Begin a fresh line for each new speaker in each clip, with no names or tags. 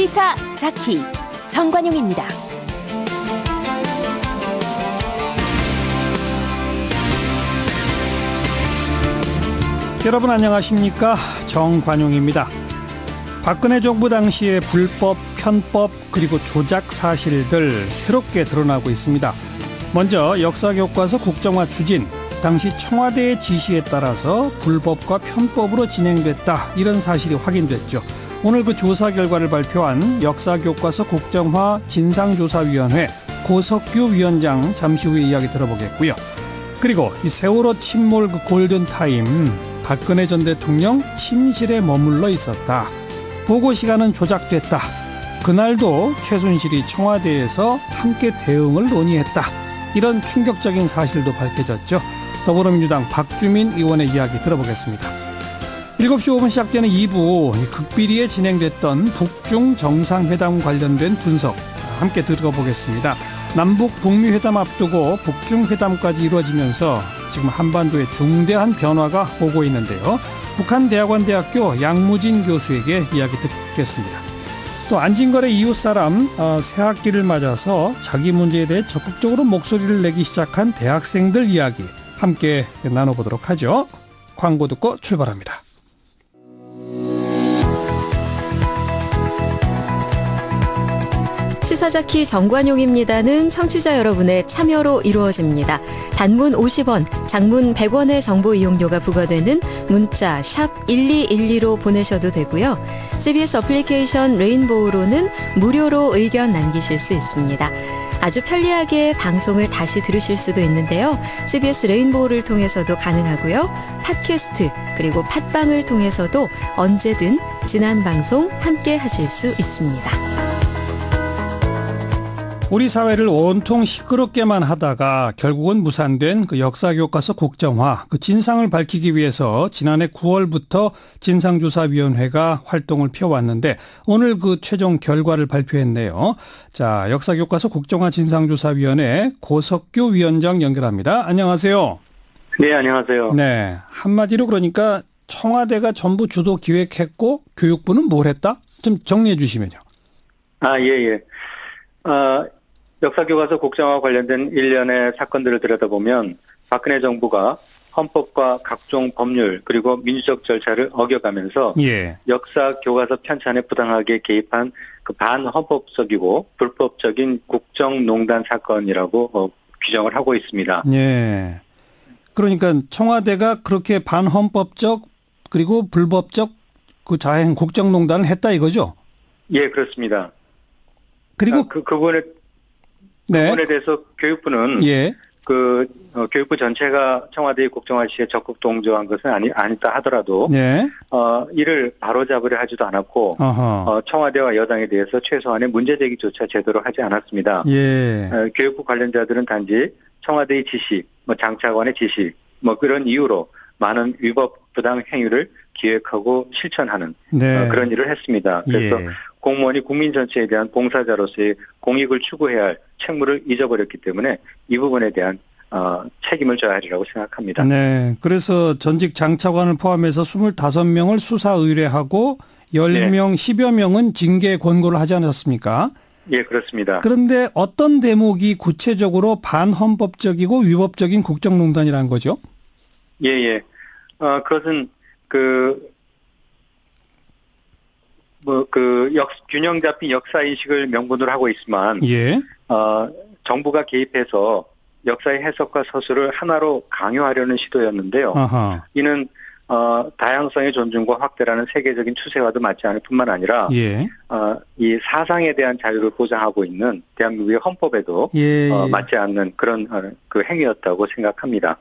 시사자키 정관용입니다.
여러분 안녕하십니까? 정관용입니다. 박근혜 정부 당시의 불법, 편법 그리고 조작 사실들 새롭게 드러나고 있습니다. 먼저 역사교과서 국정화 추진, 당시 청와대의 지시에 따라서 불법과 편법으로 진행됐다, 이런 사실이 확인됐죠. 오늘 그 조사 결과를 발표한 역사교과서 국정화 진상조사위원회 고석규 위원장 잠시 후에 이야기 들어보겠고요. 그리고 이 세월호 침몰 그 골든타임, 박근혜 전 대통령 침실에 머물러 있었다, 보고 시간은 조작됐다, 그날도 최순실이 청와대에서 함께 대응을 논의했다, 이런 충격적인 사실도 밝혀졌죠. 더불어민주당 박주민 의원의 이야기 들어보겠습니다. 7시 5분 시작되는 2부, 극비리에 진행됐던 북중 정상회담 관련된 분석 함께 들어보겠습니다. 남북 북미 회담 앞두고 북중 회담까지 이루어지면서 지금 한반도에 중대한 변화가 오고 있는데요. 북한대학원대학교 양무진 교수에게 이야기 듣겠습니다. 또 안진걸의 이웃사람, 새학기를 맞아서 자기 문제에 대해 적극적으로 목소리를 내기 시작한 대학생들 이야기 함께 나눠보도록 하죠. 광고 듣고 출발합니다.
시사자키 정관용입니다는 청취자 여러분의 참여로 이루어집니다. 단문 50원, 장문 100원의 정보 이용료가 부과되는 문자 샵 1212로 보내셔도 되고요. CBS 어플리케이션 레인보우로는 무료로 의견 남기실 수 있습니다. 아주 편리하게 방송을 다시 들으실 수도 있는데요. CBS 레인보우를 통해서도 가능하고요. 팟캐스트 그리고 팟빵을 통해서도 언제든 지난 방송 함께 하실 수 있습니다.
우리 사회를 온통 시끄럽게만 하다가 결국은 무산된 그 역사교과서 국정화, 그 진상을 밝히기 위해서 지난해 9월부터 진상조사위원회가 활동을 펴왔는데 오늘 그 최종 결과를 발표했네요. 자, 역사교과서 국정화 진상조사위원회 고석규 위원장 연결합니다. 안녕하세요.
네, 안녕하세요.
네, 한마디로 그러니까 청와대가 전부 주도 기획했고 교육부는 뭘 했다? 좀 정리해 주시면요.
예. 역사교과서 국정화 관련된 일련의 사건들을 들여다보면 박근혜 정부가 헌법과 각종 법률 그리고 민주적 절차를 어겨가면서 역사교과서 편찬에 부당하게 개입한 그 반헌법적이고 불법적인 국정농단 사건이라고 규정을 하고 있습니다.
예. 그러니까 청와대가 그렇게 반헌법적 그리고 불법적 그 자행 국정농단을 했다 이거죠?
예, 그렇습니다.
그리고
그 부분에 대해서 교육부는 교육부 전체가 청와대의 국정화 시에 적극 동조한 것은 아니다 하더라도 이를 바로잡으려 하지도 않았고 청와대와 여당에 대해서 최소한의 문제제기조차 제대로 하지 않았습니다. 교육부 관련자들은 단지 청와대의 지시, 장차관의 지시 그런 이유로 많은 위법 부당 행위를 기획하고 실천하는 그런 일을 했습니다. 그래서 공무원이 국민 전체에 대한 봉사자로서의 공익을 추구해야 할 책무를 잊어버렸기 때문에 이 부분에 대한 책임을 져야 하리라고 생각합니다.
네, 그래서 전직 장차관을 포함해서 25명을 수사 의뢰하고 10명, 10여 명은 징계 권고를 하지 않았습니까?
예, 그렇습니다.
그런데 어떤 대목이 구체적으로 반헌법적이고 위법적인 국정농단이라는 거죠?
그것은 균형 잡힌 역사인식을 명분으로 하고 있지만, 정부가 개입해서 역사의 해석과 서술을 하나로 강요하려는 시도였는데요. 이는, 다양성의 존중과 확대라는 세계적인 추세와도 맞지 않을 뿐만 아니라, 이 사상에 대한 자유를 보장하고 있는 대한민국의 헌법에도, 맞지 않는 그런, 그 행위였다고 생각합니다.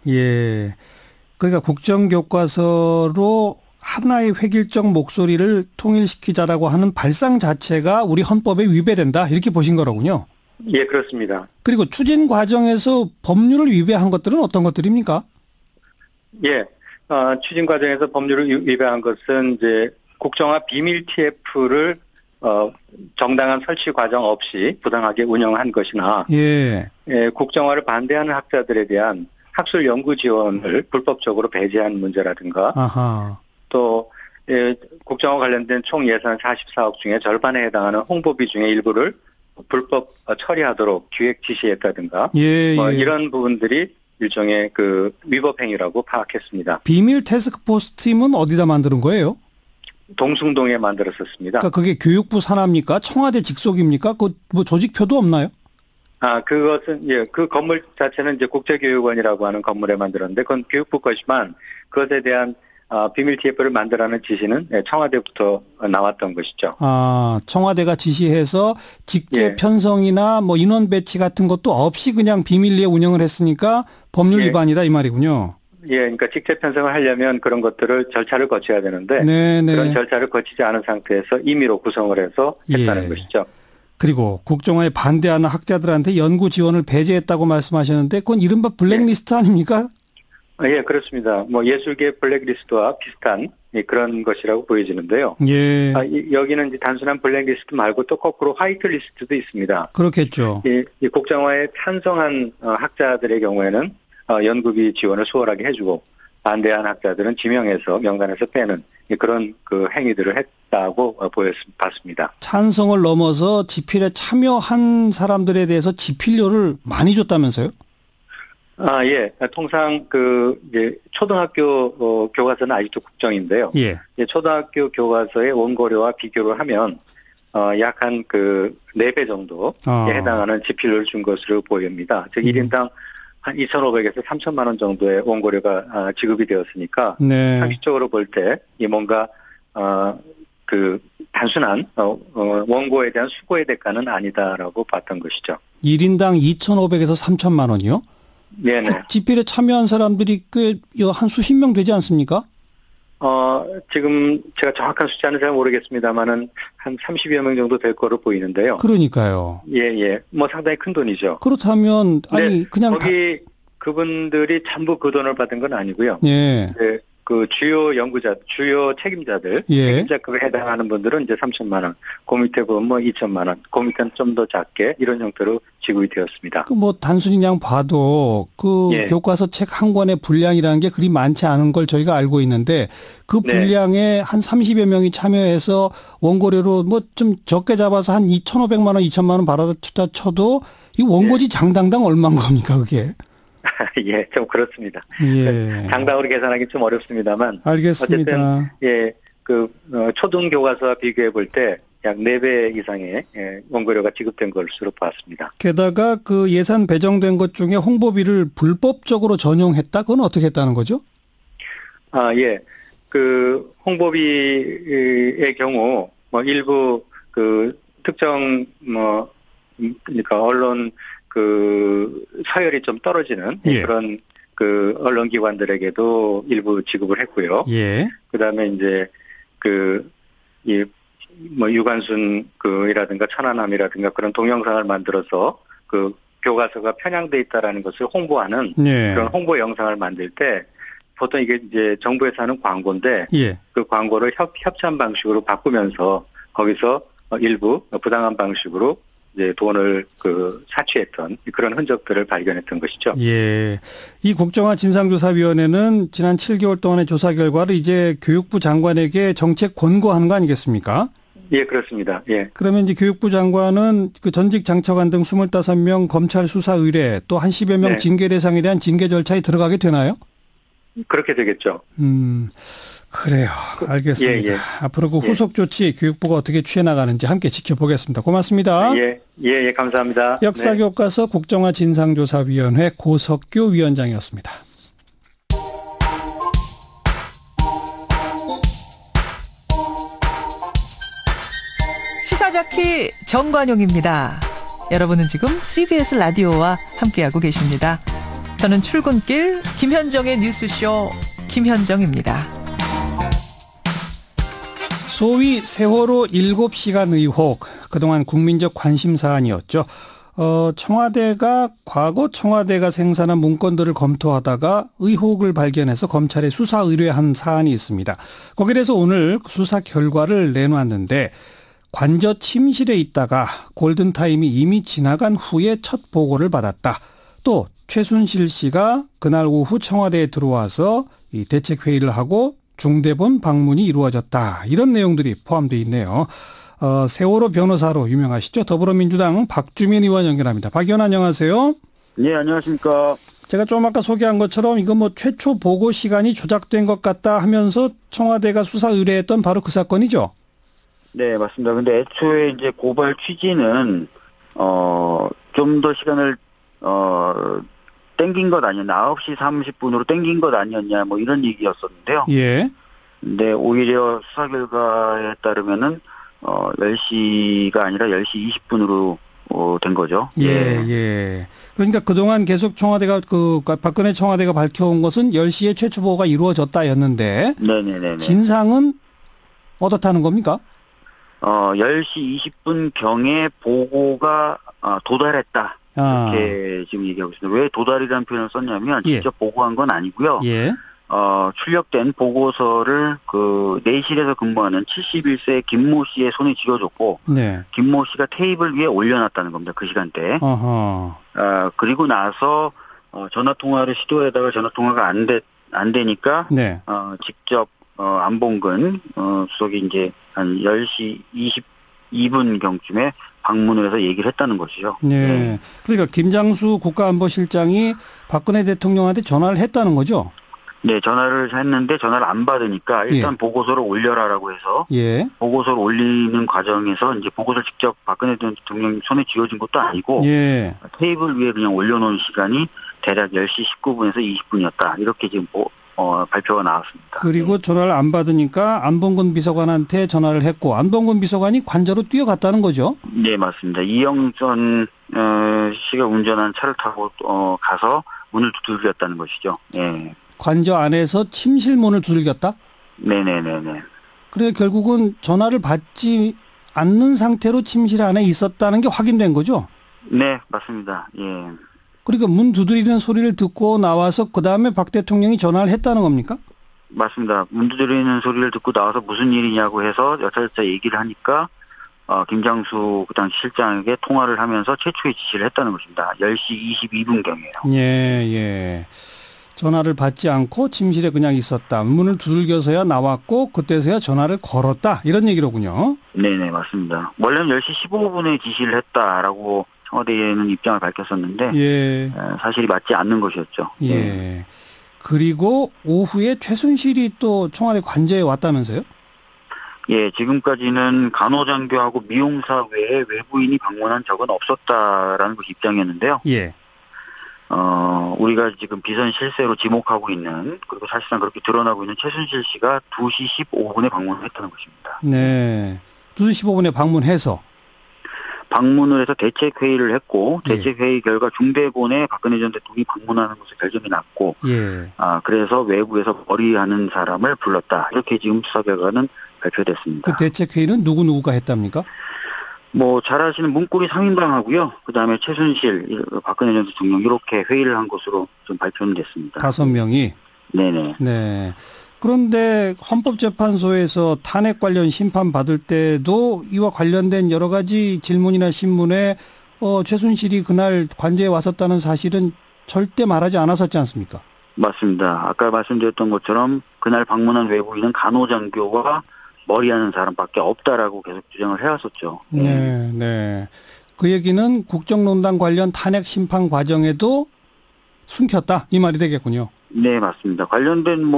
그러니까 국정교과서로 하나의 획일적 목소리를 통일시키자라고 하는 발상 자체가 우리 헌법에 위배된다, 이렇게 보신 거로군요.
예, 그렇습니다.
그리고 추진 과정에서 법률을 위배한 것들은 어떤 것들입니까?
추진 과정에서 법률을 위배한 것은 이제 국정화 비밀 TF를 정당한 설치 과정 없이 부당하게 운영한 것이나, 국정화를 반대하는 학자들에 대한 학술 연구 지원을 불법적으로 배제한 문제라든가, 또 국정화 관련된 총 예산 44억 중에 절반에 해당하는 홍보비 중에 일부를 불법 처리하도록 기획 지시했다든가 이런 부분들이 일종의 그 위법 행위라고 파악했습니다.
비밀 태스크포스 팀은 어디다 만드는 거예요?
동숭동에 만들었었습니다.
그러니까 그게 교육부 산하입니까? 청와대 직속입니까? 그 뭐 조직표도 없나요?
그것은 그 건물 자체는 이제 국제교육원이라고 하는 건물에 만들었는데 그건 교육부 것이지만 그것에 대한 비밀 TF를 만들라는 지시는 청와대부터 나왔던 것이죠.
청와대가 지시해서 직제 편성이나 뭐 인원 배치 같은 것도 없이 그냥 비밀리에 운영을 했으니까 법률 위반이다 이 말이군요.
그러니까 직제 편성을 하려면 그런 것들을 절차를 거쳐야 되는데 그런 절차를 거치지 않은 상태에서 임의로 구성을 해서 했다는 것이죠.
그리고 국정화에 반대하는 학자들한테 연구 지원을 배제했다고 말씀하셨는데 그건 이른바 블랙리스트 아닙니까?
예, 그렇습니다. 뭐 예술계 블랙리스트와 비슷한 그런 것이라고 보여지는데요. 여기는 이제 단순한 블랙리스트 말고 또 거꾸로 화이트리스트도 있습니다.
그렇겠죠.
이 국정화에 찬성한 학자들의 경우에는 연구비 지원을 수월하게 해주고 반대한 학자들은 지명해서 명단에서 빼는 그런 그 행위들을 했다고 봤습니다.
찬성을 넘어서 집필에 참여한 사람들에 대해서 집필료를 많이 줬다면서요?
통상 이제 초등학교 교과서는 아직도 국정인데요. 초등학교 교과서의 원고료와 비교를 하면 약 한 4배 정도에 해당하는 집필료를 준 것으로 보입니다. 즉 1인당 한 2,500에서 3,000만 원 정도의 원고료가 지급이 되었으니까 상식적으로 볼 때 뭔가 단순한 원고에 대한 수고의 대가는 아니다라고 봤던 것이죠.
1인당 2,500에서 3,000만 원이요?
네네.
집필에 참여한 사람들이 꽤 한 수십 명 되지 않습니까?
지금 제가 정확한 숫자는 잘 모르겠습니다만은 한 30여 명 정도 될 거로 보이는데요.
그러니까요.
뭐 상당히 큰 돈이죠.
그렇다면 그냥
거기 그분들이 전부 그 돈을 받은 건 아니고요. 그 주요 주요 책임자들, 책임자급에 해당하는 분들은 이제 3천만 원, 그 밑에 보면 뭐 2천만 원, 그 밑에는 좀 더 작게 이런 형태로 지급이 되었습니다.
뭐 단순히 그냥 봐도 교과서 책 한 권의 분량이라는 게 그리 많지 않은 걸 저희가 알고 있는데 그 분량에 한 30여 명이 참여해서 원고료로 뭐 좀 적게 잡아서 한 2,500만 원, 2천만 원 받았다 쳐도 이 원고지 장당당 얼마인 겁니까 그게?
좀 그렇습니다. 장당으로 계산하기 좀 어렵습니다만.
알겠습니다.
어쨌든, 초등 교과서와 비교해 볼 때 약 4배 이상의 원고료가 지급된 것으로 봤습니다.
게다가 그 예산 배정된 것 중에 홍보비를 불법적으로 전용했다? 그건 어떻게 했다는 거죠?
그 홍보비의 경우, 일부 특정 그러니까 언론 서열이 좀 떨어지는 그런 언론기관들에게도 일부 지급을 했고요. 그다음에 이제 유관순 이라든가 천안함이라든가 그런 동영상을 만들어서 교과서가 편향돼 있다라는 것을 홍보하는 그런 홍보 영상을 만들 때 보통 이게 이제 정부에서 하는 광고인데 그 광고를 협찬 방식으로 바꾸면서 거기서 일부 부당한 방식으로 이제 돈을 사취했던 그런 흔적들을 발견했던 것이죠.
이 국정화 진상조사위원회는 지난 7개월 동안의 조사 결과를 이제 교육부 장관에게 정책 권고하는 거 아니겠습니까?
그렇습니다.
그러면 이제 교육부 장관은 그 전직 장차관 등 25명 검찰 수사 의뢰 또 한 10여 명 징계 대상에 대한 징계 절차에 들어가게 되나요?
그렇게 되겠죠.
그래요. 알겠습니다. 앞으로 후속 조치 교육부가 어떻게 취해 나가는지 함께 지켜보겠습니다. 고맙습니다.
감사합니다.
역사교과서 국정화 진상조사위원회 고석규 위원장이었습니다.
시사자키 정관용입니다. 여러분은 지금 CBS 라디오와 함께하고 계십니다. 저는 출근길 김현정의 뉴스쇼 김현정입니다.
소위 세월호 7시간 의혹, 그동안 국민적 관심 사안이었죠. 청와대가 과거 청와대가 생산한 문건들을 검토하다가 의혹을 발견해서 검찰에 수사 의뢰한 사안이 있습니다. 거기에 대해서 오늘 수사 결과를 내놨는데 관저 침실에 있다가 골든타임이 이미 지나간 후에 첫 보고를 받았다. 또 최순실 씨가 그날 오후 청와대에 들어와서 이 대책회의를 하고 중대본 방문이 이루어졌다. 이런 내용들이 포함되어 있네요. 세월호 변호사로 유명하시죠. 더불어민주당 박주민 의원 연결합니다. 박 의원 안녕하세요.
네, 안녕하십니까.
제가 좀 아까 소개한 것처럼 이거 뭐 최초 보고 시간이 조작된 것 같다 하면서 청와대가 수사 의뢰했던 바로 그 사건이죠? 네,
맞습니다. 근데 애초에 이제 고발 취지는, 좀 더 시간을, 땡긴 것 아니었나, 9시 30분으로 땡긴 것 아니었냐, 뭐 이런 얘기였었는데요.
예.
근데 오히려 수사 결과에 따르면은, 10시가 아니라 10시 20분으로 된 거죠.
예. 그러니까 그동안 계속 청와대가 박근혜 청와대가 밝혀온 것은 10시에 최초 보고가 이루어졌다였는데. 네네네. 진상은 어떻다는 겁니까?
10시 20분 경에 보고가 도달했다. 이렇게 지금 얘기하고 있습니다. 왜 도달이라는 표현을 썼냐면 직접 보고한 건 아니고요. 예. 출력된 보고서를 그 내실에서 근무하는 71세 김모 씨의 손에 쥐어줬고, 네. 김모 씨가 테이블 위에 올려놨다는 겁니다. 그 시간대에. 그리고 나서 전화 통화를 시도하다가 전화 통화가 안 되니까, 네. 직접 안봉근 수석이 이제 한 10시 22분 경쯤에 방문을 해서 얘기를 했다는 것이죠.
네. 그러니까 김장수 국가안보실장이 박근혜 대통령한테 전화를 했다는 거죠?
네, 전화를 했는데 전화를 안 받으니까 일단 보고서를 올려라라고 해서 보고서를 올리는 과정에서 이제 보고서를 직접 박근혜 대통령 손에 쥐어진 것도 아니고 테이블 위에 그냥 올려놓은 시간이 대략 10시 19분에서 20분이었다. 이렇게 지금 발표가 나왔습니다.
그리고 전화를 안 받으니까 안봉근 비서관한테 전화를 했고 안봉근 비서관이 관저로 뛰어갔다는 거죠?
네, 맞습니다. 이영선 씨가 운전한 차를 타고 가서 문을 두들겼다는 것이죠. 네.
관저 안에서 침실 문을 두들겼다?
네네네네.
그래 결국은 전화를 받지 않는 상태로 침실 안에 있었다는 게 확인된 거죠?
네, 맞습니다. 예.
그러니까 문 두드리는 소리를 듣고 나와서 그 다음에 박 대통령이 전화를 했다는 겁니까?
맞습니다. 문 두드리는 소리를 듣고 나와서 무슨 일이냐고 해서 여차저차 얘기를 하니까 김장수 그 당시 실장에게 통화를 하면서 최초의 지시를 했다는 것입니다. 10시 22분경이에요.
예. 전화를 받지 않고 침실에 그냥 있었다. 문을 두들겨서야 나왔고 그때서야 전화를 걸었다. 이런 얘기로군요.
네네, 맞습니다. 원래는 10시 15분에 지시를 했다라고 청와대에는 입장을 밝혔었는데 사실이 맞지 않는 것이었죠.
예. 그리고 오후에 최순실이 또 청와대 관저에 왔다면서요?
예, 지금까지는 간호장교하고 미용사 외에 외부인이 방문한 적은 없었다라는 것이 입장이었는데요. 예. 우리가 지금 비선 실세로 지목하고 있는, 그리고 사실상 그렇게 드러나고 있는 최순실 씨가 2시 15분에 방문을 했다는 것입니다.
네. 2시 15분에
방문을 해서 대책회의를 했고, 대책회의 결과 중대본에 박근혜 전 대통령이 방문하는 것을 결정이 났고, 그래서 외부에서 머리하는 사람을 불렀다. 이렇게 지금 수사 결과는 발표됐습니다.
그 대책회의는 누구가 했답니까?
잘 아시는 문고리 3인방하고요. 그 다음에 최순실, 박근혜 전 대통령 이렇게 회의를 한 것으로 좀 발표는 됐습니다.
5명이?
네네.
네. 그런데 헌법재판소에서 탄핵 관련 심판 받을 때도 이와 관련된 여러 가지 질문이나 신문에 최순실이 그날 관저에 왔었다는 사실은 절대 말하지 않았었지 않습니까?
맞습니다. 아까 말씀드렸던 것처럼 그날 방문한 외부인은 간호장교와 머리하는 사람밖에 없다라고 계속 주장을 해왔었죠.
네. 그 얘기는 국정농단 관련 탄핵 심판 과정에도 숨겼다 이 말이 되겠군요.
네, 맞습니다. 관련된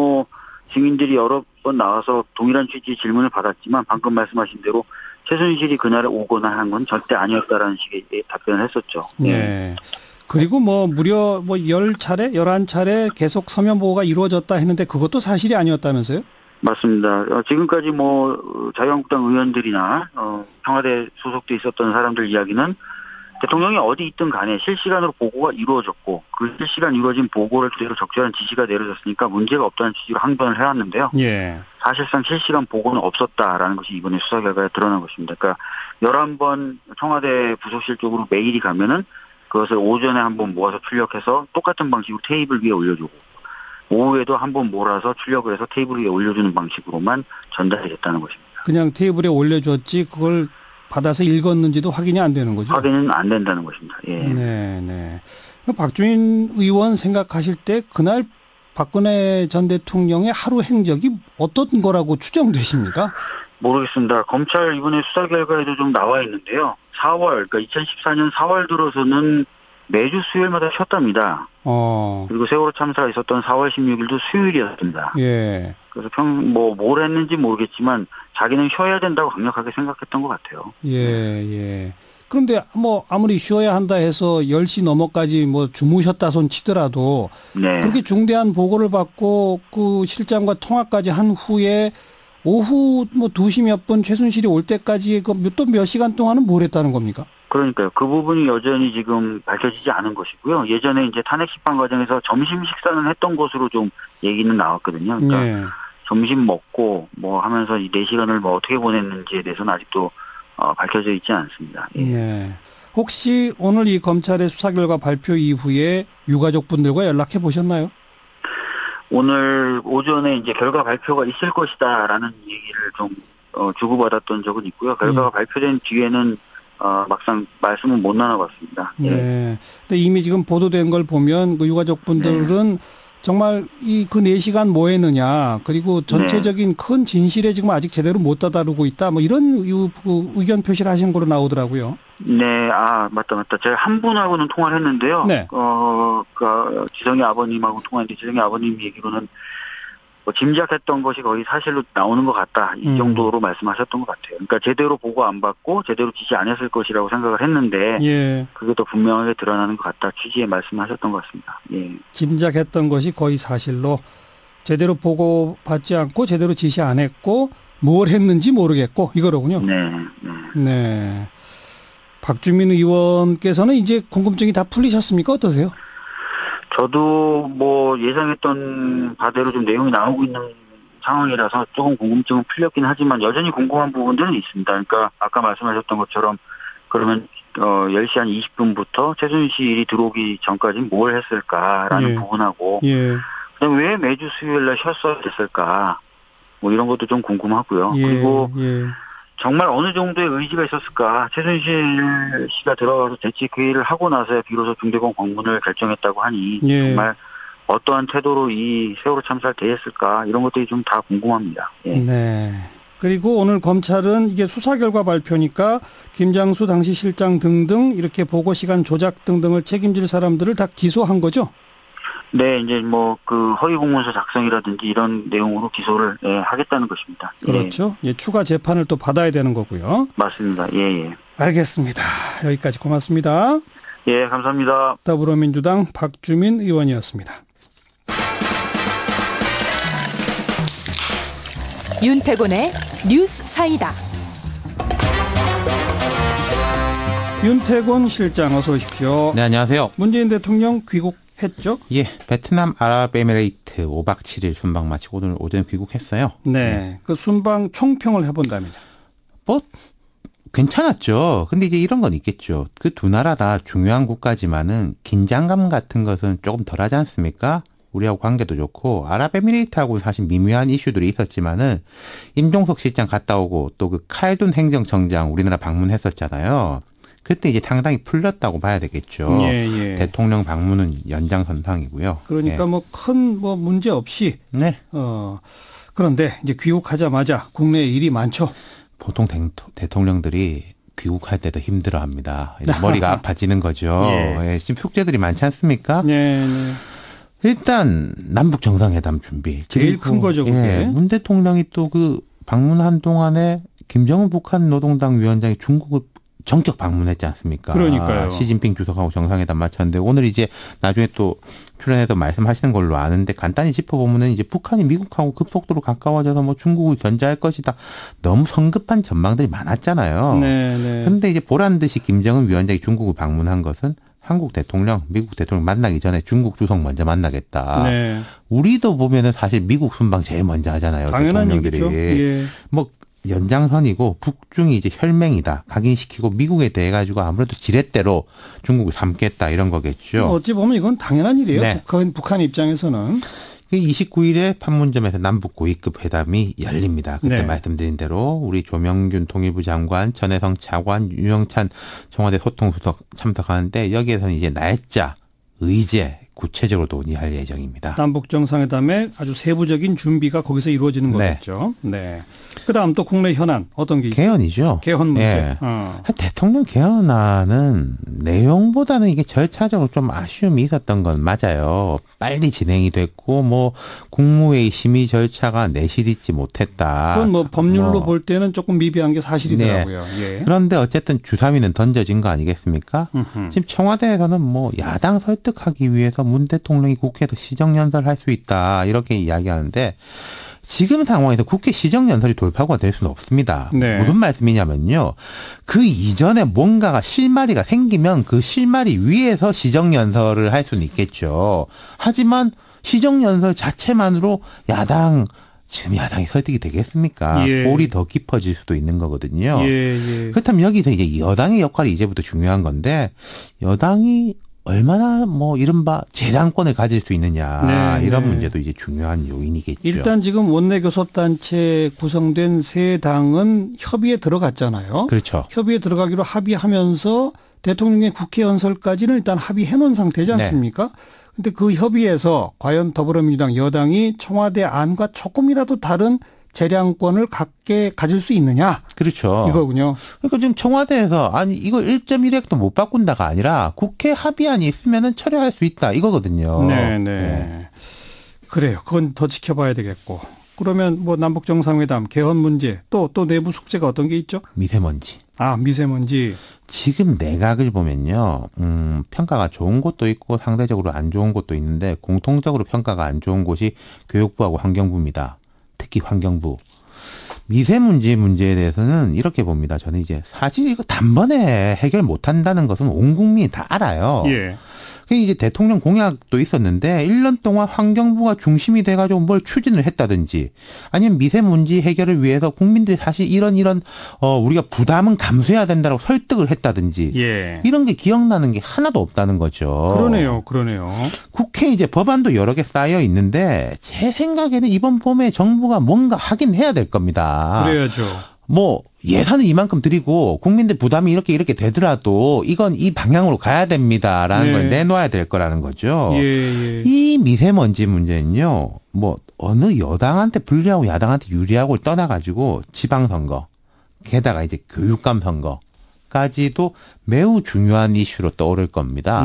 증인들이 여러 번 나와서 동일한 취지의 질문을 받았지만 방금 말씀하신 대로 최순실이 그날에 오거나 한 건 절대 아니었다라는 식의 답변을 했었죠.
네. 그리고 무려 10차례, 11차례 계속 서면 보고가 이루어졌다 했는데 그것도 사실이 아니었다면서요?
맞습니다. 지금까지 자유한국당 의원들이나 청와대 소속돼 있었던 사람들 이야기는 대통령이 어디 있든 간에 실시간으로 보고가 이루어졌고 그 실시간 이루어진 보고를 그대로 적절한 지시가 내려졌으니까 문제가 없다는 취지로 항변을 해왔는데요. 사실상 실시간 보고는 없었다라는 것이 이번에 수사 결과에 드러난 것입니다. 그러니까 11번 청와대 부속실 쪽으로 메일이 가면은 그것을 오전에 한번 모아서 출력해서 똑같은 방식으로 테이블 위에 올려주고 오후에도 한번 몰아서 출력을 해서 테이블 위에 올려주는 방식으로만 전달이 됐다는 것입니다.
그냥 테이블에 올려줬지 그걸 받아서 읽었는지도 확인이 안 되는 거죠?
확인은 안 된다는 것입니다. 예.
네. 박주민 의원 생각하실 때 그날 박근혜 전 대통령의 하루 행적이 어떤 거라고 추정되십니까?
모르겠습니다. 검찰 이번에 수사 결과에도 좀 나와 있는데요. 4월, 그러니까 2014년 4월 들어서는 매주 수요일마다 쉬었답니다. 그리고 세월호 참사가 있었던 4월 16일도 수요일이었습니다.
예.
그래서 뭘 했는지 모르겠지만 자기는 쉬어야 된다고 강력하게 생각했던 것 같아요.
예. 그런데 뭐 아무리 쉬어야 한다 해서 10시 넘어까지 뭐 주무셨다 손 치더라도
네.
그렇게 중대한 보고를 받고 그 실장과 통화까지 한 후에 오후 뭐 2시 몇 분 최순실이 올 때까지 또 몇 시간 동안은 뭘 했다는 겁니까?
그러니까요. 그 부분이 여전히 지금 밝혀지지 않은 것이고요. 예전에 이제 탄핵 심판 과정에서 점심 식사는 했던 것으로 좀 얘기는 나왔거든요. 그러니까
네.
점심 먹고 뭐 하면서 이 4시간을 뭐 어떻게 보냈는지에 대해서는 아직도 밝혀져 있지 않습니다. 예.
네. 혹시 오늘 이 검찰의 수사 결과 발표 이후에 유가족분들과 연락해 보셨나요?
오늘 오전에 이제 결과 발표가 있을 것이다라는 얘기를 좀 주고받았던 적은 있고요. 결과가 발표된 뒤에는 막상 말씀은 못 나눠봤습니다.
네. 예. 근데 이미 지금 보도된 걸 보면 그 유가족분들은 정말 그 4시간 뭐 했느냐, 그리고 전체적인 큰 진실에 지금 아직 제대로 못 다다루고 있다, 뭐 이런 의견 표시를 하신 걸로 나오더라고요.
네, 맞다. 제가 한 분하고는 통화를 했는데요.
네.
지성이 아버님하고 통화했는데 지성이 아버님 얘기로는 뭐 짐작했던 것이 거의 사실로 나오는 것 같다. 이 정도로 말씀하셨던 것 같아요. 그러니까 제대로 보고 안 받고 제대로 지시 안 했을 것이라고 생각을 했는데
예.
그게 더 분명하게 드러나는 것 같다. 취지의 말씀하셨던 것 같습니다. 예.
짐작했던 것이 거의 사실로 제대로 보고 받지 않고 제대로 지시 안 했고 뭘 했는지 모르겠고 이거로군요. 네. 박주민 의원께서는 이제 궁금증이 다 풀리셨습니까? 어떠세요?
저도 뭐 예상했던 바대로 좀 내용이 나오고 있는 상황이라서 조금 궁금증은 풀렸긴 하지만 여전히 궁금한 부분들은 있습니다. 그러니까 아까 말씀하셨던 것처럼 그러면 10시 한 20분부터 최순실이 들어오기 전까지 뭘 했을까라는 부분하고 그다음에 왜 매주 수요일 날 쉬었어야 됐을까 뭐 이런 것도 좀 궁금하고요. 그리고 정말 어느 정도의 의지가 있었을까. 최순실 씨가 들어가서 대책회의를 하고 나서야 비로소 중대본 광문을 결정했다고 하니 정말 어떠한 태도로 이 세월호 참사를 대했을까. 이런 것들이 좀 다 궁금합니다. 예.
네. 그리고 오늘 검찰은 이게 수사 결과 발표니까 김장수 당시 실장 등등 이렇게 보고 시간 조작 등등을 책임질 사람들을 다 기소한 거죠?
네, 이제 뭐 그 허위 공문서 작성이라든지 이런 내용으로 기소를 하겠다는 것입니다.
그렇죠. 예, 추가 재판을 또 받아야 되는 거고요.
맞습니다. 예.
알겠습니다. 여기까지 고맙습니다.
예, 감사합니다.
더불어민주당 박주민 의원이었습니다.
윤태곤의 뉴스 사이다.
윤태곤 실장 어서 오십시오.
네, 안녕하세요.
문재인 대통령 귀국했죠?
예, 베트남 아랍에미레이트 5박 7일 순방 마치고 오늘 오전에 귀국했어요.
네, 그 순방 총평을 해본다면요.
뭐 괜찮았죠. 근데 이제 이런 건 있겠죠. 그 두 나라 다 중요한 국가지만은 긴장감 같은 것은 조금 덜하지 않습니까? 우리하고 관계도 좋고 아랍에미레이트하고 사실 미묘한 이슈들이 있었지만은 임종석 실장 갔다 오고 또 그 칼둔 행정청장 우리나라 방문했었잖아요. 그때 이제 상당히 풀렸다고 봐야 되겠죠. 대통령 방문은 연장선상이고요.
그러니까 뭐 큰 뭐 문제 없이.
네.
그런데 이제 귀국하자마자 국내에 일이 많죠.
보통 대통령들이 귀국할 때 더 힘들어합니다. 머리가 아파지는 거죠. 지금 숙제들이 많지 않습니까? 일단 남북 정상회담 준비.
제일 큰 거죠, 그게.
문 대통령이 또 그 방문한 동안에 김정은 북한 노동당 위원장이 중국을 전격 방문했지 않습니까?
그러니까요.
시진핑 주석하고 정상회담 마쳤는데 오늘 이제 나중에 또 출연해서 말씀하시는 걸로 아는데 간단히 짚어보면은 이제 북한이 미국하고 급속도로 가까워져서 뭐 중국을 견제할 것이다. 너무 성급한 전망들이 많았잖아요. 그런데 이제 보란 듯이 김정은 위원장이 중국을 방문한 것은 한국 대통령, 미국 대통령 만나기 전에 중국 주석 먼저 만나겠다. 우리도 보면은 사실 미국 순방 제일 먼저 하잖아요.
당연한
얘기죠. 뭐 연장선이고 북중이 이제 혈맹이다. 각인시키고 미국에 대해 가지고 아무래도 지렛대로 중국을 삼겠다 이런 거겠죠.
어찌 보면 이건 당연한 일이에요. 북한 입장에서는.
29일에 판문점에서 남북 고위급 회담이 열립니다. 그때 말씀드린 대로 우리 조명균 통일부 장관, 전혜성 차관, 유영찬 청와대 소통수석 참석하는데 여기에서는 이제 날짜, 의제, 구체적으로 논의할 예정입니다.
남북 정상회담의 아주 세부적인 준비가 거기서 이루어지는 거겠죠. 네. 그다음 또 국내 현안 어떤 게 있죠?
개헌이죠.
개헌 문제.
예. 대통령 개헌안은 내용보다는 이게 절차적으로 좀 아쉬움이 있었던 건 맞아요. 빨리 진행이 됐고 뭐 국무회의 심의 절차가 내실있지 못했다.
그건 뭐 법률로 볼 때는 조금 미비한 게 사실이더라고요.
네.
예.
그런데 어쨌든 주사위는 던져진 거 아니겠습니까? 지금 청와대에서는 뭐 야당 설득하기 위해서 문 대통령이 국회에서 시정연설할 수 있다 이렇게 이야기하는데 지금 상황에서 국회 시정연설이 돌파구가 될 수는 없습니다.
네.
무슨 말씀이냐면요. 그 이전에 뭔가가 실마리가 생기면 그 실마리 위에서 시정연설을 할 수는 있겠죠. 하지만 시정연설 자체만으로 지금 야당이 설득이 되겠습니까?
예.
골이 더 깊어질 수도 있는 거거든요.
예.
그렇다면 여기서 이제 여당의 역할이 이제부터 중요한 건데 여당이 얼마나 뭐 이른바 재량권을 가질 수 있느냐 이런 문제도 이제 중요한 요인이겠죠.
일단 지금 원내교섭단체 구성된 세 당은 협의에 들어갔잖아요.
그렇죠.
협의에 들어가기로 합의하면서 대통령의 국회 연설까지는 일단 합의해 놓은 상태지 않습니까? 그런데 그 협의에서 과연 더불어민주당 여당이 청와대 안과 조금이라도 다른 재량권을 가질 수 있느냐.
그렇죠.
이거군요.
그러니까 지금 청와대에서 이걸 1.1핵도 못 바꾼다가 아니라 국회 합의안이 있으면은 철회할 수 있다 이거거든요.
네. 그래요. 그건 더 지켜봐야 되겠고. 그러면 뭐 남북 정상회담, 개헌 문제, 또 내부 숙제가 어떤 게 있죠?
미세먼지.
미세먼지.
지금 내각을 보면요. 평가가 좋은 곳도 있고 상대적으로 안 좋은 곳도 있는데 공통적으로 평가가 안 좋은 곳이 교육부하고 환경부입니다. 특히 환경부. 미세먼지 문제에 대해서는 이렇게 봅니다. 저는 이제 사실 이거 단번에 해결 못 한다는 것은 온 국민이 다 알아요.
예.
이제 대통령 공약도 있었는데 1년 동안 환경부가 중심이 돼가지고 뭘 추진을 했다든지 아니면 미세먼지 해결을 위해서 국민들이 사실 이런 우리가 부담은 감수해야 된다고 설득을 했다든지 이런 게 기억나는 게 하나도 없다는 거죠.
그러네요.
국회에 이제 법안도 여러 개 쌓여 있는데 제 생각에는 이번 봄에 정부가 뭔가 하긴 해야 될 겁니다.
그래야죠.
뭐 예산을 이만큼 드리고 국민들 부담이 이렇게 되더라도 이건 이 방향으로 가야 됩니다라는 걸 내놔야 될 거라는 거죠. 이 미세먼지 문제는요. 뭐 어느 여당한테 불리하고 야당한테 유리하고를 떠나가지고 지방선거 게다가 이제 교육감 선거까지도 매우 중요한 이슈로 떠오를 겁니다.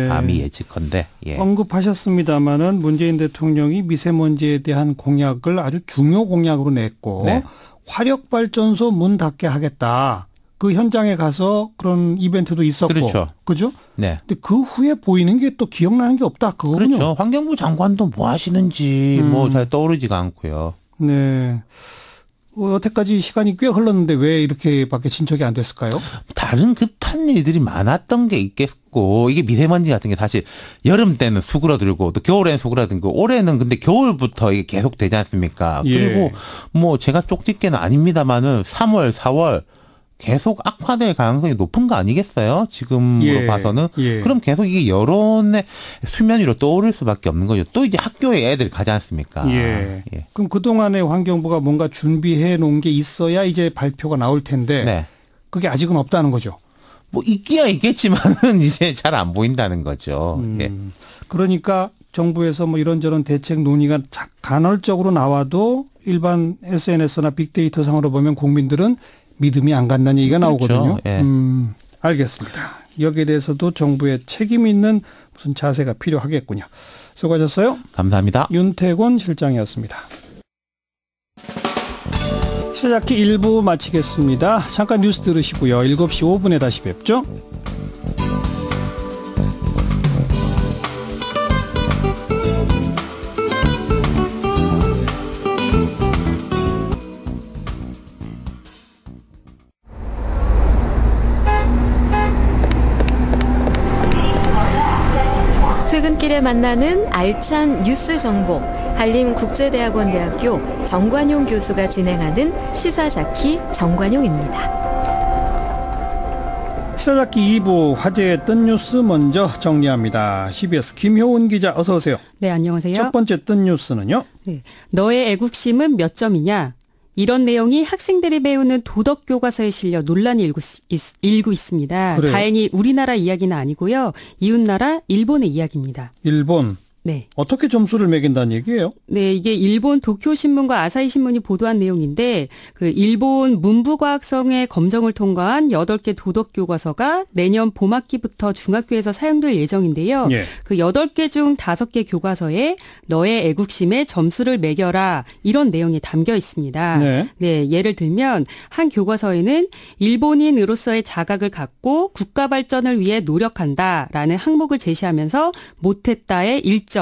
감히 예측컨대.
언급하셨습니다마는 문재인 대통령이 미세먼지에 대한 공약을 아주 중요 공약으로 냈고 화력발전소 문 닫게 하겠다. 그 현장에 가서 그런 이벤트도 있었고. 그죠?
네.
근데 그 후에 보이는 게 또 기억나는 게 없다. 그거군요.
그렇죠. 환경부 장관도 뭐 하시는지 잘 떠오르지가 않고요.
네. 여태까지 시간이 꽤 흘렀는데 왜 이렇게밖에 진척이 안 됐을까요?
다른 급한 일들이 많았던 게 있겠고 이게 미세먼지 같은 게 사실 여름 때는 수그러들고 또 겨울에는 수그러들고 올해는 근데 겨울부터 이게 계속 되지 않습니까? 그리고 뭐 제가 쪽집게는 아닙니다만은 3월, 4월 계속 악화될 가능성이 높은 거 아니겠어요? 지금으로 봐서는. 그럼 계속 이게 여론의 수면 위로 떠오를 수밖에 없는 거죠. 또 이제 학교에 애들 가지 않습니까?
그럼 그동안에 환경부가 뭔가 준비해 놓은 게 있어야 이제 발표가 나올 텐데 그게 아직은 없다는 거죠.
뭐 있기야 있겠지만은 이제 잘 안 보인다는 거죠.
그러니까 정부에서 뭐 이런저런 대책 논의가 간헐적으로 나와도 일반 SNS나 빅데이터 상으로 보면 국민들은 믿음이 안 간다는 얘기가 나오거든요. 알겠습니다. 여기에 대해서도 정부의 책임 있는 무슨 자세가 필요하겠군요. 수고하셨어요.
감사합니다.
윤태곤 실장이었습니다. 시사자키 1부 마치겠습니다. 잠깐 뉴스 들으시고요. 7시 5분에 다시 뵙죠.
퇴근길에 만나는 알찬 뉴스 정보, 한림국제대학원대학교 정관용 교수가 진행하는 시사자키 정관용입니다.
시사자키 2부 화제의 뜬 뉴스 먼저 정리합니다. CBS 김효은 기자 어서 오세요.
네, 안녕하세요.
첫 번째 뜬 뉴스는요.
네, 너의 애국심은 몇 점이냐? 이런 내용이 학생들이 배우는 도덕 교과서에 실려 논란이 일고 있습니다.
그래요?
다행히 우리나라 이야기는 아니고요. 이웃나라 일본의 이야기입니다.
일본.
네.
어떻게 점수를 매긴다는 얘기예요?
네, 이게 일본 도쿄신문과 아사히신문이 보도한 내용인데 그 일본 문부과학성의 검정을 통과한 8개 도덕교과서가 내년 봄학기부터 중학교에서 사용될 예정인데요.
예.
그 8개 중 5개 교과서에 너의 애국심에 점수를 매겨라 이런 내용이 담겨 있습니다.
네.
네, 예를 들면 한 교과서에는 일본인으로서의 자각을 갖고 국가 발전을 위해 노력한다라는 항목을 제시하면서 못했다의 1점,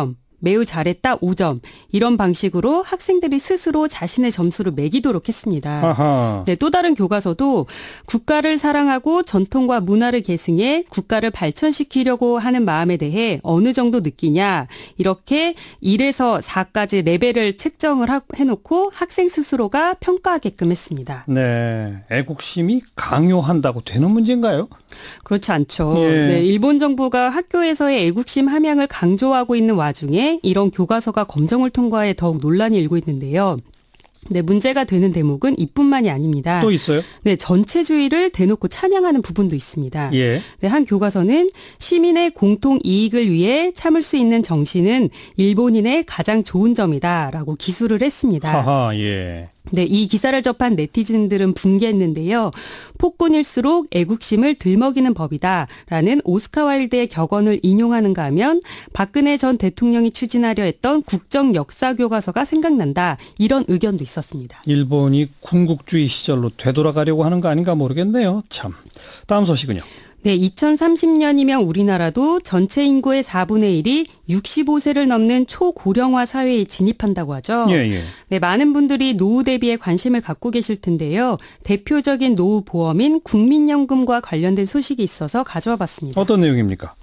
매우 잘했다 5점 이런 방식으로 학생들이 스스로 자신의 점수를 매기도록 했습니다.
아하.
네, 또 다른 교과서도 국가를 사랑하고 전통과 문화를 계승해 국가를 발전시키려고 하는 마음에 대해 어느 정도 느끼냐 이렇게 1에서 4까지 레벨을 책정을 해놓고 학생 스스로가 평가하게끔 했습니다.
네, 애국심이 강요한다고 되는 문제인가요?
그렇지 않죠.
예.
네, 일본 정부가 학교에서의 애국심 함양을 강조하고 있는 와중에 이런 교과서가 검정을 통과해 더욱 논란이 일고 있는데요. 네, 문제가 되는 대목은 이뿐만이 아닙니다.
또 있어요?
네, 전체주의를 대놓고 찬양하는 부분도 있습니다.
예.
네, 한 교과서는 시민의 공통 이익을 위해 참을 수 있는 정신은 일본인의 가장 좋은 점이다라고 기술을 했습니다.
하하, 예.
네, 이 기사를 접한 네티즌들은 분개했는데요. 폭군일수록 애국심을 들먹이는 법이다라는 오스카 와일드의 격언을 인용하는가 하면 박근혜 전 대통령이 추진하려 했던 국정 역사 교과서가 생각난다. 이런 의견도 있었습니다.
일본이 군국주의 시절로 되돌아가려고 하는 거 아닌가 모르겠네요. 참. 다음 소식은요.
네, 2030년이면 우리나라도 전체 인구의 4분의 1이 65세를 넘는 초고령화 사회에 진입한다고 하죠.
예, 예.
네, 많은 분들이 노후 대비에 관심을 갖고 계실 텐데요. 대표적인 노후 보험인 국민연금과 관련된 소식이 있어서 가져와 봤습니다.
어떤 내용입니까?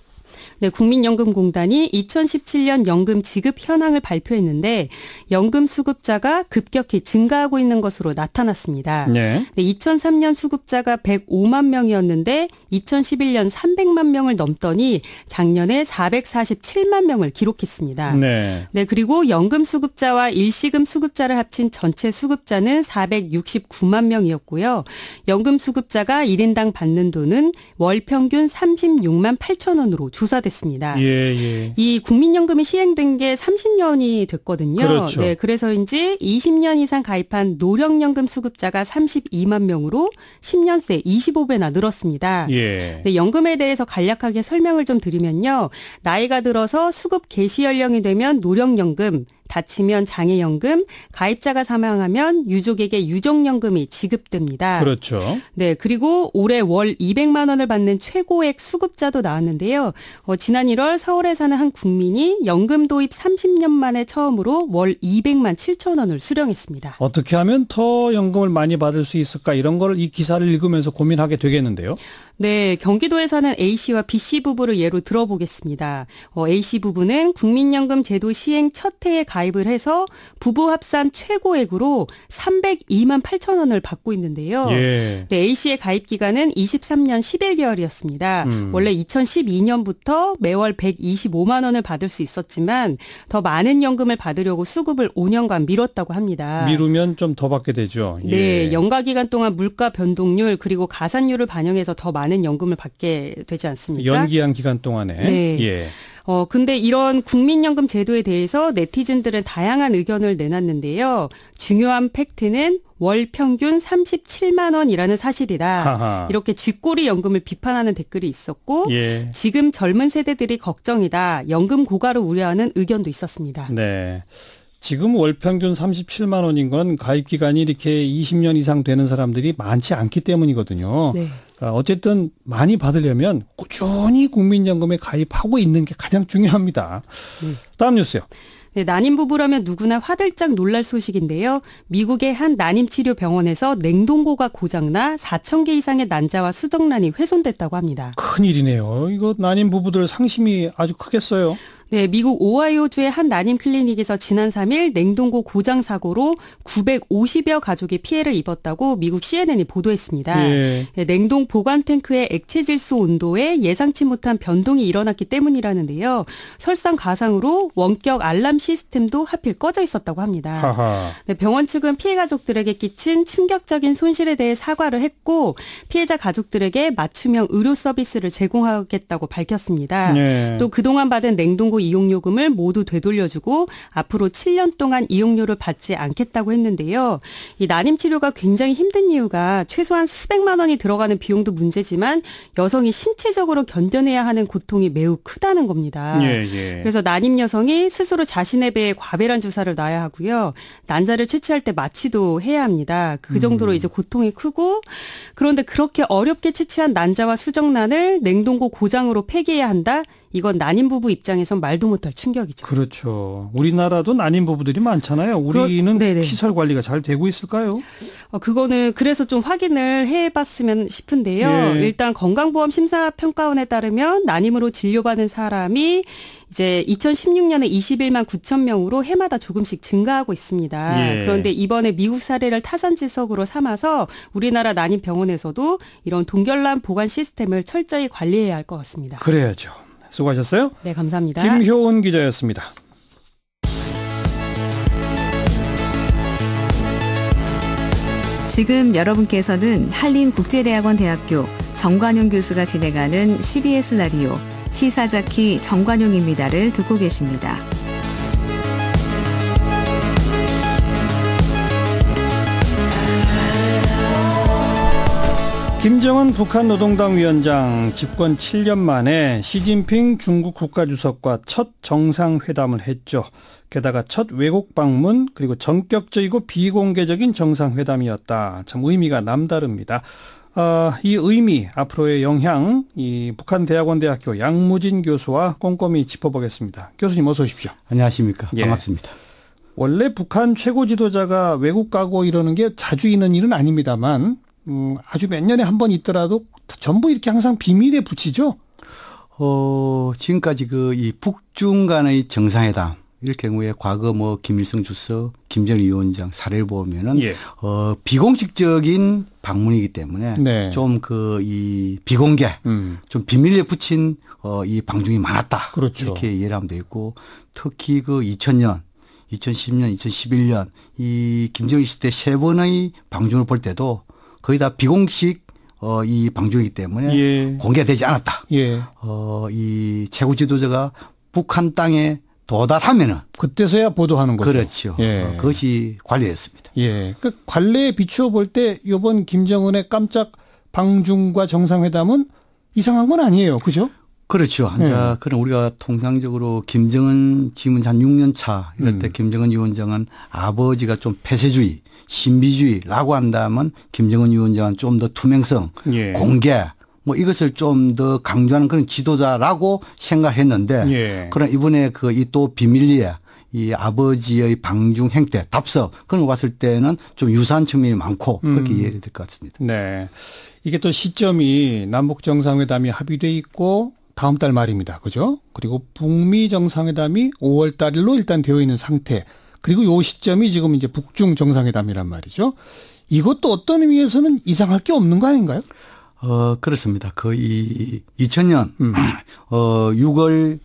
네, 국민연금공단이 2017년 연금 지급 현황을 발표했는데 연금 수급자가 급격히 증가하고 있는 것으로 나타났습니다.
네.
네, 2003년 수급자가 105만 명이었는데 2011년 300만 명을 넘더니 작년에 447만 명을 기록했습니다.
네.
네, 그리고 연금 수급자와 일시금 수급자를 합친 전체 수급자는 469만 명이었고요. 연금 수급자가 1인당 받는 돈은 월 평균 36만 8천 원으로 조사됐습니다. 예,
예.
이 국민연금이 시행된 게 30년이 됐거든요.
그렇죠.
네, 그래서인지 20년 이상 가입한 노령연금 수급자가 32만 명으로 10년 새 25배나 늘었습니다.
예.
네, 연금에 대해서 간략하게 설명을 좀 드리면요. 나이가 들어서 수급 개시 연령이 되면 노령연금, 다치면 장애연금, 가입자가 사망하면 유족에게 유족연금이 지급됩니다.
그렇죠.
네, 그리고 올해 월 200만 원을 받는 최고액 수급자도 나왔는데요. 지난 1월 서울에 사는 한 국민이 연금 도입 30년 만에 처음으로 월 200만 7천 원을 수령했습니다.
어떻게 하면 더 연금을 많이 받을 수 있을까 이런 걸 이 기사를 읽으면서 고민하게 되겠는데요.
네, 경기도에 사는 A씨와 B씨 부부를 예로 들어보겠습니다. A씨 부부는 국민연금 제도 시행 첫 해에 가입을 해서 부부 합산 최고액으로 302만 8천 원을 받고 있는데요.
예.
네, A씨의 가입 기간은 23년 11개월이었습니다. 원래 2012년부터 매월 125만 원을 받을 수 있었지만 더 많은 연금을 받으려고 수급을 5년간 미뤘다고 합니다.
미루면 좀 더 받게 되죠. 예.
네, 연가 기간 동안 물가 변동률 그리고 가산율을 반영해서 더 많은 연금을 받게 되지 않습니까?
연기한 기간 동안에.
네.
예.
근데 이런 국민연금 제도에 대해서 네티즌들은 다양한 의견을 내놨는데요. 중요한 팩트는 월 평균 37만 원이라는 사실이다.
하하.
이렇게 쥐꼬리 연금을 비판하는 댓글이 있었고
예.
지금 젊은 세대들이 걱정이다. 연금 고갈을 우려하는 의견도 있었습니다.
네. 지금 월 평균 37만 원인 건 가입 기간이 이렇게 20년 이상 되는 사람들이 많지 않기 때문이거든요.
네.
어쨌든 많이 받으려면 꾸준히 국민연금에 가입하고 있는 게 가장 중요합니다.
네.
다음 뉴스요.
네, 난임 부부라면 누구나 화들짝 놀랄 소식인데요. 미국의 한 난임치료병원에서 냉동고가 고장나 4,000개 이상의 난자와 수정란이 훼손됐다고 합니다.
큰일이네요. 이거 난임 부부들 상심이 아주 크겠어요.
네, 미국 오하이오주의 한 난임 클리닉에서 지난 3일 냉동고 고장 사고로 950여 가족이 피해를 입었다고 미국 CNN이 보도했습니다. 예. 네, 냉동 보관 탱크의 액체 질소 온도에 예상치 못한 변동이 일어났기 때문이라는데요. 설상가상으로 원격 알람 시스템도 하필 꺼져 있었다고 합니다. 네, 병원 측은 피해 가족들에게 끼친 충격적인 손실에 대해 사과를 했고 피해자 가족들에게 맞춤형 의료 서비스를 제공하겠다고 밝혔습니다. 예. 또 그동안 받은 냉동고 이용요금을 모두 되돌려주고 앞으로 7년 동안 이용료를 받지 않겠다고 했는데요. 이 난임 치료가 굉장히 힘든 이유가 최소한 수백만 원이 들어가는 비용도 문제지만 여성이 신체적으로 견뎌내야 하는 고통이 매우 크다는 겁니다. 예. 그래서 난임 여성이 스스로 자신의 배에 과배란 주사를 놔야 하고요. 난자를 채취할 때 마취도 해야 합니다. 그 정도로 이제 고통이 크고 그런데 그렇게 어렵게 채취한 난자와 수정란을 냉동고 고장으로 폐기해야 한다? 이건 난임 부부 입장에선 말도 못할 충격이죠.
그렇죠. 우리나라도 난임 부부들이 많잖아요. 우리는 시설 관리가 잘 되고 있을까요?
그거는 그래서 좀 확인을 해봤으면 싶은데요. 예. 일단 건강보험 심사평가원에 따르면 난임으로 진료받은 사람이 이제 2016년에 21만 9천 명으로 해마다 조금씩 증가하고 있습니다. 예. 그런데 이번에 미국 사례를 타산지석으로 삼아서 우리나라 난임 병원에서도 이런 동결란 보관 시스템을 철저히 관리해야 할 것 같습니다.
그래야죠. 수고하셨어요.
네, 감사합니다.
김효은 기자였습니다.
지금 여러분께서는 한림국제대학원 대학교 정관용 교수가 진행하는 CBS 라디오 시사자키 정관용입니다를 듣고 계십니다.
김정은 북한 노동당 위원장 집권 7년 만에 시진핑 중국 국가주석과 첫 정상회담을 했죠. 게다가 첫 외국 방문 그리고 전격적이고 비공개적인 정상회담이었다. 참 의미가 남다릅니다. 이 의미 앞으로의 영향 이 북한대학원대학교 양무진 교수와 꼼꼼히 짚어보겠습니다. 교수님 어서 오십시오.
안녕하십니까. 반갑습니다.
원래 북한 최고 지도자가 외국 가고 이러는 게 자주 있는 일은 아닙니다만 아주 몇 년에 한 번 있더라도 전부 이렇게 항상 비밀에 붙이죠?
지금까지 이 북중 간의 정상회담, 이럴 경우에 과거 김일성 주석, 김정일 위원장 사례를 보면은, 비공식적인 방문이기 때문에, 네. 좀 이 비공개, 좀 비밀에 붙인, 이 방중이 많았다. 그렇죠. 이렇게 이해를 하면 되겠고, 특히 2000년, 2010년, 2011년, 이 김정일 시대 3번의 방중을 볼 때도 거의 다 비공식 이 방중이기 때문에 예. 공개되지 않았다. 예. 이 최고 지도자가 북한 땅에 도달하면은
그때서야 보도하는 거죠.
그렇죠. 예. 그것이 관례였습니다.
예. 그 관례에 비추어 볼 때 이번 김정은의 깜짝 방중과 정상회담은 이상한 건 아니에요. 그죠?
그렇죠. 예. 그럼 우리가 통상적으로 김정은 지금 한 6년 차 이럴 때 김정은 위원장은 아버지가 좀 폐쇄주의 신비주의라고 한다면 김정은 위원장은 좀 더 투명성, 예. 공개 이것을 좀 더 강조하는 그런 지도자라고 생각했는데 예. 그러나 이번에 이 또 비밀리에 이 아버지의 방중 행태, 답석 그런 거 봤을 때는 좀 유사한 측면이 많고 그렇게 이해를 될 것 같습니다.
네, 이게 또 시점이 남북 정상회담이 합의돼 있고 다음 달 말입니다. 그죠? 그리고 북미 정상회담이 5월 달로 일단 되어 있는 상태. 그리고 요 시점이 지금 이제 북중 정상회담이란 말이죠. 이것도 어떤 의미에서는 이상할 게 없는 거 아닌가요?
그렇습니다. 거의 2000년 6월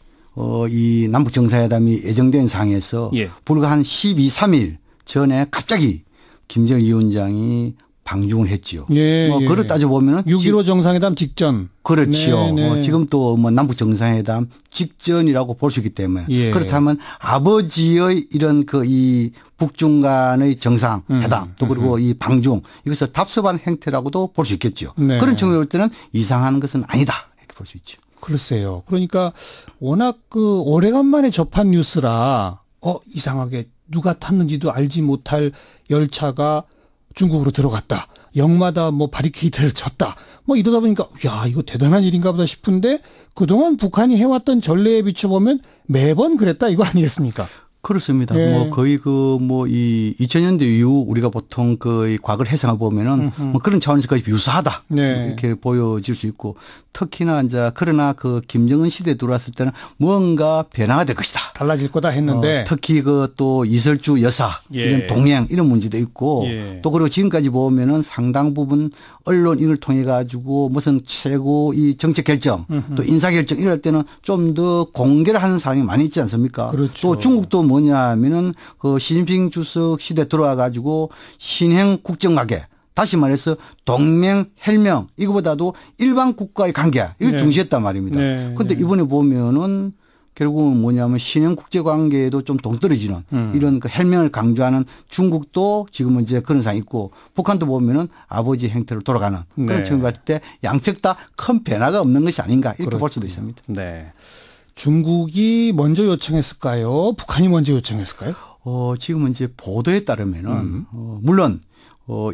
이 남북 정상회담이 예정된 상에서 예. 불과 한 12, 3일 전에 갑자기 김정일 위원장이 방중을 했지요. 예, 그걸 따져보면
6.15 정상회담 직전.
그렇죠. 지금 또 남북 정상회담 직전이라고 볼 수 있기 때문에 예. 그렇다면 아버지의 이런 이 북중 간의 정상회담 또 그리고 이 방중 이것을 답습하는 행태라고도 볼 수 있겠죠. 네. 그런 측면으로 볼 때는 이상한 것은 아니다 이렇게 볼 수 있죠.
글쎄요. 그러니까 워낙 오래간만에 접한 뉴스라 이상하게 누가 탔는지도 알지 못할 열차가 중국으로 들어갔다. 역마다 바리케이드를 쳤다. 이러다 보니까 야 이거 대단한 일인가 보다 싶은데 그동안 북한이 해왔던 전례에 비춰보면 매번 그랬다 이거 아니겠습니까?
그렇습니다.
예.
뭐 거의 이 2000년대 이후 우리가 보통 이 과거를 해석해 보면은 뭐 그런 차원에서 거의 유사하다.
네.
이렇게 보여질 수 있고 특히나 이제 그러나 김정은 시대에 들어왔을 때는 뭔가 변화가 될 것이다.
달라질 거다 했는데
특히 또 이설주 여사
예.
이런 동행 이런 문제도 있고
예.
또 그리고 지금까지 보면은 상당 부분 언론 이걸 통해 가지고 무슨 최고 이 정책 결정 또 인사 결정 이럴 때는 좀 더 공개를 하는 사람이 많이 있지 않습니까?
그렇죠.
또 중국도 뭐냐 하면은 시진핑 주석 시대 들어와 가지고 신행 국정관계 다시 말해서 동맹, 혈명 이거보다도 일반 국가의 관계 이걸
네. 중시했단
말입니다. 그런데
네.
이번에 보면은 결국은 뭐냐면 신형 국제관계에도 좀 동떨어지는 이런 혈명을 강조하는 중국도 지금은 이제 그런 상황이 있고 북한도 보면은 아버지 행태로 돌아가는 그런
네.
측면을 봤을 때 양측 다 큰 변화가 없는 것이 아닌가 이렇게
그렇죠.
볼 수도 있습니다.
네. 중국이 먼저 요청했을까요? 북한이 먼저 요청했을까요?
지금은 이제 보도에 따르면은 물론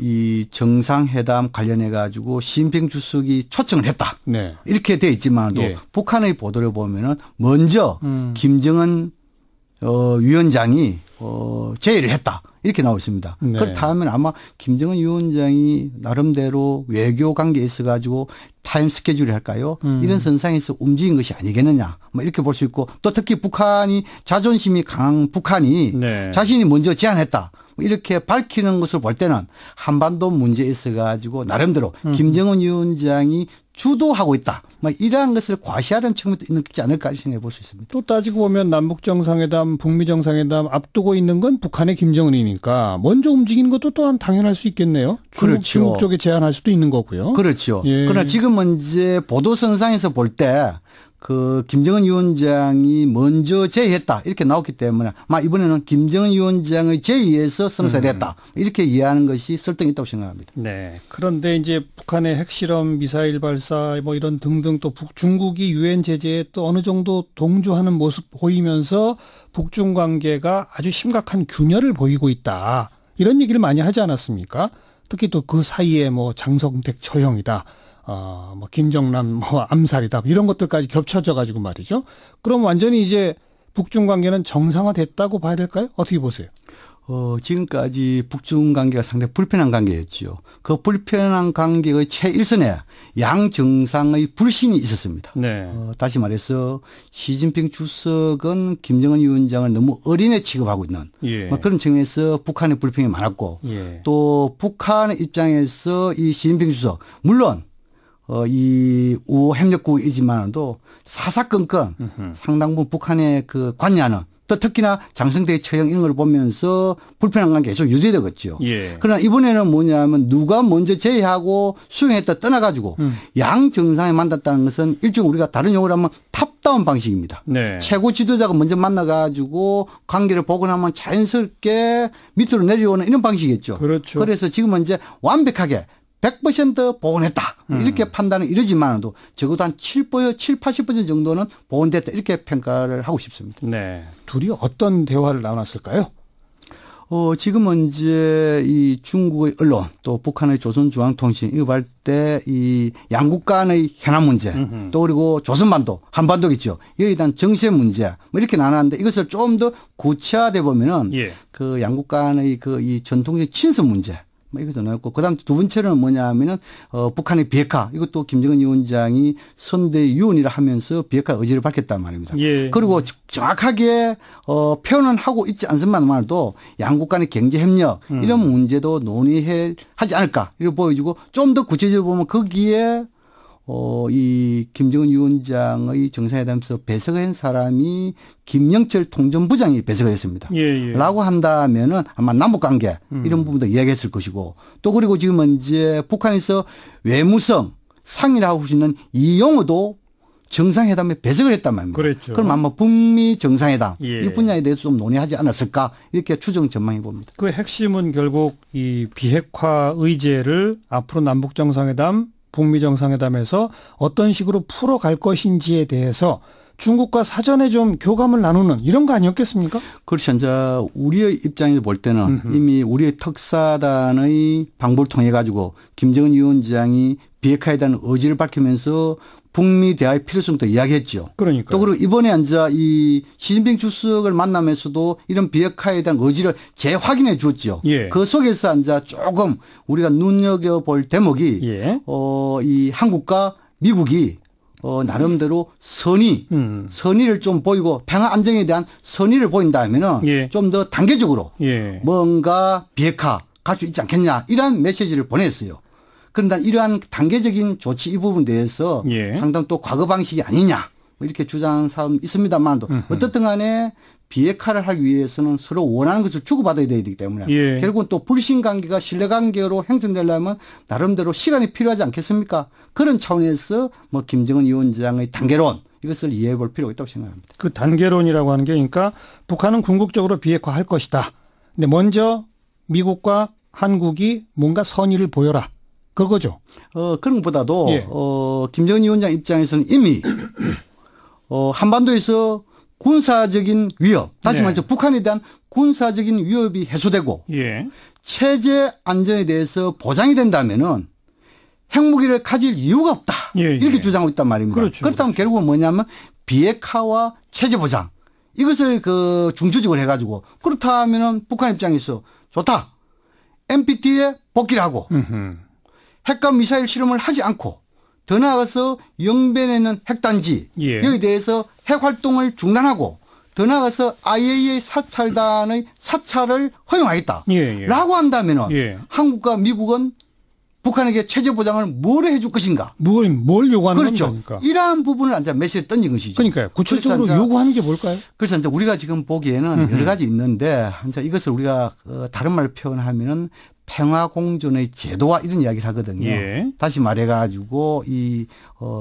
이 정상회담 관련해 가지고 시진핑 주석이 초청을 했다.
네.
이렇게 돼 있지만도
예.
북한의 보도를 보면은 먼저 김정은 위원장이 제의를 했다. 이렇게 나오고 있습니다.
네.
그렇다면 아마 김정은 위원장이 나름대로 외교 관계에 있어 가지고 타임 스케줄이 할까요? 이런 선상에서 움직인 것이 아니겠느냐. 뭐 이렇게 볼 수 있고 또 특히 북한이 자존심이 강한 북한이
네. 자신이
자신이 먼저 제안했다. 이렇게 밝히는 것을 볼 때는 한반도 문제에 있어 가지고 나름대로 김정은 위원장이 주도하고 있다. 뭐 이러한 것을 과시하는 측면도 있지 않을까 생각해 볼 수 있습니다.
또 따지고 보면 남북정상회담, 북미정상회담 앞두고 있는 건 북한의 김정은이니까 먼저 움직이는 것도 또한 당연할 수 있겠네요.
그렇죠.
중국 쪽에 제안할 수도 있는 거고요.
그렇죠.
예.
그러나 지금은 이제 보도선상에서 볼 때 김정은 위원장이 먼저 제의했다. 이렇게 나왔기 때문에 이번에는 김정은 위원장의 제의에서 성사됐다. 이렇게 이해하는 것이 설득이 있다고 생각합니다.
네. 그런데 이제 북한의 핵실험, 미사일 발사 뭐 이런 등등 또 중국이 유엔 제재에 또 어느 정도 동조하는 모습 보이면서 북중 관계가 아주 심각한 균열을 보이고 있다. 이런 얘기를 많이 하지 않았습니까? 특히 또 그 사이에 장성택 처형이다. 김정남 암살이다. 이런 것들까지 겹쳐져 가지고 말이죠. 그럼 완전히 이제 북중 관계는 정상화됐다고 봐야 될까요? 어떻게 보세요?
지금까지 북중 관계가 상당히 불편한 관계였죠. 그 불편한 관계의 최일선에 양 정상의 불신이 있었습니다.
네.
다시 말해서 시진핑 주석은 김정은 위원장을 너무 어린애 취급하고 있는
예.
그런 측면에서 북한의 불평이 많았고
예.
또 북한의 입장에서 이 시진핑 주석 물론 이 우호 협력국이지만도 사사건건 상당 부분 북한의 관여하는 또 특히나 장성택 처형 이런 걸 보면서 불편한 관계가 계속 유지되겠죠.
예.
그러나 이번에는 뭐냐면 누가 먼저 제의하고 수용했다 떠나가지고 양 정상에 만났다는 것은 일종의 우리가 다른 용어로 하면 탑다운 방식입니다.
네.
최고 지도자가 먼저 만나가지고 관계를 보고 나면 자연스럽게 밑으로 내려오는 이런 방식이겠죠.
그렇죠.
그래서 지금은 이제 완벽하게 100% 복원했다. 이렇게 판단은 이러지만도 적어도 한 80% 정도는 복원됐다. 이렇게 평가를 하고 싶습니다.
네. 둘이 어떤 대화를 나눴을까요?
지금은 이제 이 중국의 언론 또 북한의 조선중앙통신 이거 볼 때 이 양국 간의 현안 문제 또 그리고 조선반도 한반도겠죠. 여기에 대한 정세 문제 이렇게 나눴는데 이것을 좀 더 구체화돼 보면은
예.
양국 간의 이 전통적 친선 문제 이것도 나왔고, 그 다음 두 번째는 뭐냐 하면은, 북한의 비핵화. 이것도 김정은 위원장이 선대위원이라 하면서 비핵화 의지를 밝혔단 말입니다.
예.
그리고 정확하게, 표현은 하고 있지 않지만도 양국 간의 경제협력, 이런 문제도 논의하지 않을까. 이렇게 보여주고, 좀 더 구체적으로 보면 거기에, 이 김정은 위원장의 정상회담에서 배석한 사람이 김영철 통전부장이 배석을 했습니다.
예.
라고 한다면은 아마 남북관계 이런 부분도 이야기했을 것이고 또 그리고 지금은 이제 북한에서 외무성 상의를 하고 있는 이 용어도 정상회담에 배석을 했단 말입니다.
그랬죠.
그럼 아마 북미 정상회담
예.
이 분야에 대해서 좀 논의하지 않았을까 이렇게 추정 전망해 봅니다.
그 핵심은 결국 이 비핵화 의제를 앞으로 남북 정상회담 북미 정상회담에서 어떤 식으로 풀어갈 것인지에 대해서 중국과 사전에 좀 교감을 나누는 이런 거 아니었겠습니까?
그렇죠. 이제 우리의 입장에서 볼 때는 이미 우리의 특사단의 방법을 통해 가지고 김정은 위원장이 비핵화에 대한 의지를 밝히면서 북미 대화의 필요성도 이야기했죠.
그러니까.
또 그리고 이번에 앉아 이 시진핑 주석을 만나면서도 이런 비핵화에 대한 의지를 재확인해 주었죠.
예.
그 속에서 앉아 조금 우리가 눈여겨볼 대목이
예.
이 한국과 미국이 나름대로 선의를 좀 보이고 평화 안정에 대한 선의를 보인다면은
예.
좀 더 단계적으로
예.
뭔가 비핵화 갈 수 있지 않겠냐 이런 메시지를 보냈어요. 그런데 이러한 단계적인 조치 이 부분에 대해서
예.
상당 또 과거 방식이 아니냐 이렇게 주장하는 사람 있습니다만도 어떻든 간에 비핵화를 하기 위해서는 서로 원하는 것을 주고받아야 되기 때문에
예.
결국은 또 불신관계가 신뢰관계로 형성되려면 나름대로 시간이 필요하지 않겠습니까? 그런 차원에서 뭐 김정은 위원장의 단계론 이것을 이해해 볼 필요가 있다고 생각합니다.
그 단계론이라고 하는 게 그러니까 북한은 궁극적으로 비핵화할 것이다. 근데 먼저 미국과 한국이 뭔가 선의를 보여라. 그거죠.
그런 것보다도
예.
김정은 위원장 입장에서는 이미 한반도에서 군사적인 위협, 다시 말해서 북한에 대한 군사적인 위협이 해소되고
예.
체제 안전에 대해서 보장이 된다면은 핵무기를 가질 이유가 없다.
예.
이렇게 주장하고 있단 말입니다.
그렇죠.
그렇다면 결국은 뭐냐면 비핵화와 체제 보장 이것을 중추적으로 해가지고 그렇다면은 북한 입장에서 좋다. NPT에 복귀를 하고 핵과 미사일 실험을 하지 않고 더 나아가서 영변에 있는 핵단지
예.
여기에 대해서 핵활동을 중단하고 더 나아가서 IAEA 사찰단의 사찰을 허용하겠다.
예.
라고 한다면
예.
한국과 미국은 북한에게 체제 보장을 뭘 해줄 것인가.
뭘 요구하는
그렇죠.
겁니까?
이러한 부분을 이제 메시지를 던진 것이죠.
그러니까요. 구체적으로 요구하는 게 뭘까요?
그래서 이제 우리가 지금 보기에는 여러 가지 있는데 이제 이것을 우리가 다른 말로 표현하면은 평화 공존의 제도와 이런 이야기를 하거든요.
예.
다시 말해가지고 이